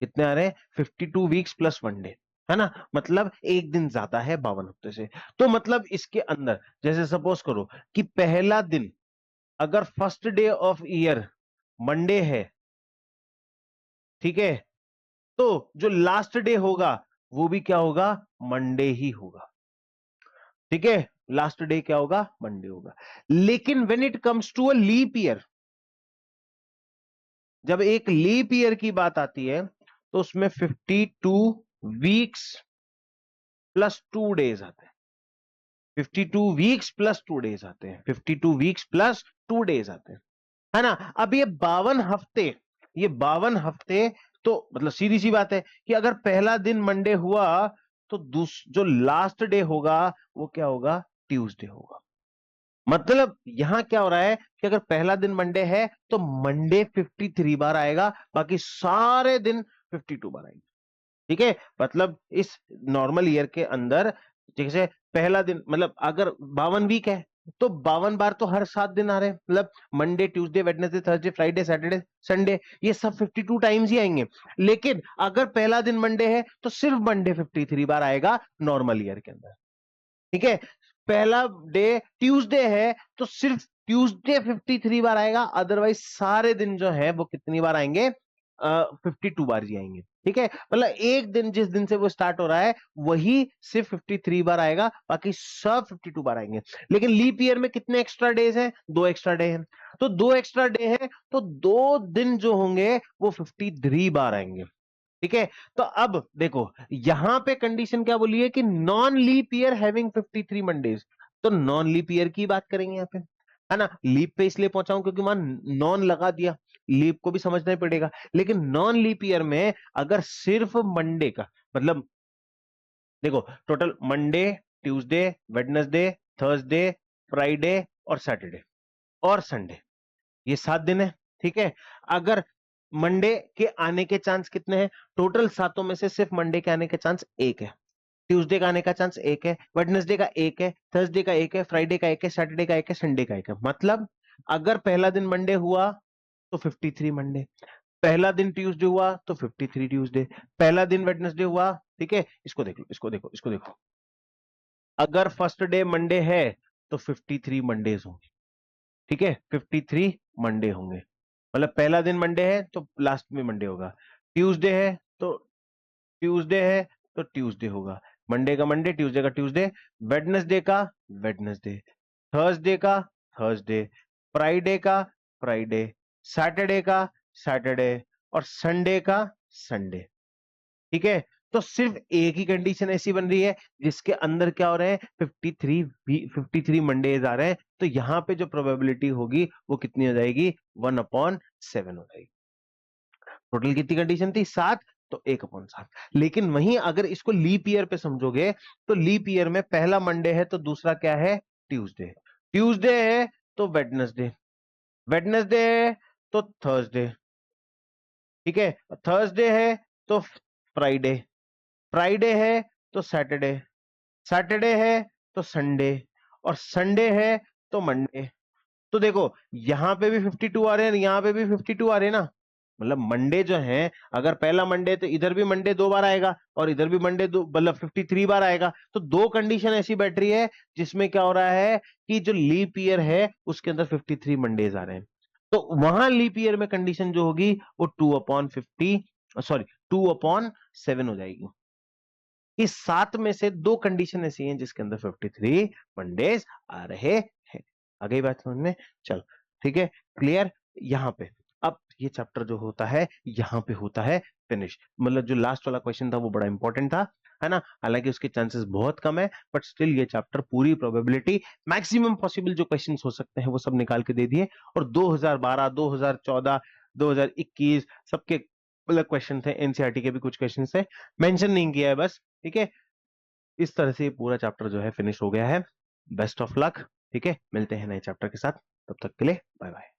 कितने आ रहे हैं? 52 वीक्स प्लस 1 डे, है ना, मतलब एक दिन ज्यादा है 52 हफ्ते से। तो मतलब इसके अंदर जैसे सपोज करो कि पहला दिन अगर first day of year Monday है, ठीक है, तो जो लास्ट डे होगा वो भी क्या होगा? मंडे ही होगा। ठीक है, लास्ट डे क्या होगा? मंडे होगा। लेकिन when it comes to a leap year, जब एक लीप ईयर की बात आती है तो उसमें 52 वीक्स प्लस 2 डेज आते हैं। 52 वीक्स प्लस 2 डेज आते हैं, 52 वीक्स प्लस 2 डेज आते हैं, है ना। अब ये 52 हफ्ते, ये 52 हफ्ते, तो मतलब सीधी सी बात है कि अगर पहला दिन मंडे हुआ तो जो लास्ट डे होगा वो क्या होगा? ट्यूसडे होगा। मतलब यहां क्या हो रहा है कि अगर पहला दिन मंडे है तो मंडे 53 बार आएगा, बाकी सारे दिन 52 बार आएंगे। ठीक है, मतलब इस नॉर्मल ईयर के अंदर जैसे पहला दिन, मतलब अगर 52 वीक है तो 52 बार तो हर 7 दिन आ रहे हैं, मतलब Monday Tuesday Wednesday Thursday Friday Saturday Sunday, ये सब 52 टाइम्स ही आएंगे। लेकिन अगर पहला दिन मंडे है तो सिर्फ मंडे 53 बार आएगा नॉर्मल ईयर के अंदर। ठीक है, पहला डे ट्यूसडे है तो सिर्फ ट्यूसडे 53 बार आएगा, अदरवाइज सारे दिन जो है वो कितनी बार आएंगे? 52 बार ही आएंगे। ठीक है, मतलब एक दिन जिस दिन से वो स्टार्ट हो रहा है वही सिर्फ 53 बार आएगा, बाकी सब 52 बार आएंगे। लेकिन लीप ईयर में कितने एक्स्ट्रा डेज हैं? 2 एक्स्ट्रा डे हैं, तो 2 एक्स्ट्रा डे हैं तो 2 दिन जो होंगे वो 53 बार आएंगे। ठीक है, तो अब देखो यहां पे कंडीशन क्या बोली है कि non leap year having 53 Mondays, तो नॉन लीप ईयर की बात करेंगे यहां पे, है ना। लीप पे इसलिए पहुंचाऊं क्योंकि वहां नॉन लगा दिया, लीप को भी समझना ही पड़ेगा। लेकिन नॉन लीप ईयर में अगर सिर्फ मंडे का मतलब, देखो total Monday Tuesday Wednesday Thursday Friday और सैटरडे और संडे, ये 7 दिन है। ठीक है, अगर मंडे के आने के चांस कितने हैं? टोटल 7 में से सिर्फ मंडे के आने के चांस 1 है, ट्यूसडे का आने का चांस 1 है, वेडनेसडे का 1 है, थर्सडे का 1 है, फ्राइडे का 1 है, सैटरडे का 1 है, संडे का 1 है। मतलब अगर पहला दिन मंडे हुआ तो 53 मंडे, पहला दिन ट्यूसडे हुआ तो 53 ट्यूसडे, पहला दिन वेडनेसडे हुआ। ठीक है, इसको देख लो, इसको देखो, इसको देखो, अगर फर्स्ट डे मंडे है तो 53 मंडेज होंगे। ठीक है, 53 मंडे होंगे, मतलब पहला दिन मंडे है तो लास्ट में मंडे होगा, ट्यूसडे है तो ट्यूसडे है तो ट्यूसडे होगा, मंडे का मंडे, ट्यूसडे का ट्यूसडे, वेडनेसडे का वेडनेसडे, थर्सडे का थर्सडे, फ्राइडे का फ्राइडे, सैटरडे का सैटरडे और संडे का संडे। ठीक है, तो सिर्फ एक ही कंडीशन ऐसी बन रही है जिसके अंदर क्या हो रहे हैं? 53 मंडेज आ रहे हैं, तो यहां पे जो प्रोबेबिलिटी होगी वो कितनी हो जाएगी? 1/7 हो जाएगी। टोटल कितनी कंडीशन थी? 7, तो 1/7। लेकिन वहीं अगर इसको लीप ईयर पे समझोगे तो लीप ईयर में पहला मंडे है तो दूसरा क्या है? ट्यूसडे, ट्यूसडे है तो वेडनेसडे, वेडनेसडे है तो थर्सडे, ठीक है, थर्सडे है तो फ्राइडे, फ्राइडे है तो सैटरडे, सैटरडे है तो संडे और संडे है तो मंडे। तो देखो यहां पे भी 52 आ रहे हैं, यहां पे भी 52 आ रहे हैं ना, मतलब मंडे जो है, अगर पहला मंडे तो इधर भी मंडे 2 बार आएगा और इधर भी मंडे दो, मतलब 53 बार आएगा। तो दो कंडीशन ऐसी बैठ रही है जिसमें क्या हो रहा है कि जो लीप ईयर है उसके अंदर 53 मंडेज आ रहे हैं, तो वहां लीप ईयर में कंडीशन जो होगी वो 2/50, सॉरी 2/7 हो जाएगी। इस 7 में से दो कंडीशन ऐसी हैं जिसके अंदर 53 मंडेज आ रहे हैं। आ गई बात समझ में? चलो ठीक है, क्लियर। यहां पे अब ये चैप्टर जो होता है यहां पे होता है फिनिश, मतलब जो लास्ट वाला क्वेश्चन था वो बड़ा इंपॉर्टेंट था, है ना। हालांकि उसके चांसेस बहुत कम है, बट स्टिल ये चैप्टर पूरी प्रोबेबिलिटी मैक्सिमम पॉसिबल जो क्वेश्चंस हो सकते हैं वो सब निकाल के दे दिए। और 2012 2014 2021 सबके मतलब क्वेश्चन थे, एनसीईआरटी के भी कुछ क्वेश्चन थे, मेंशन नहीं किया है बस। ठीक है, इस तरह से पूरा चैप्टर जो है फिनिश हो गया है। Best of luck. ठीक है, मिलते हैं नए चैप्टर के साथ, तब तक के लिए बाय बाय।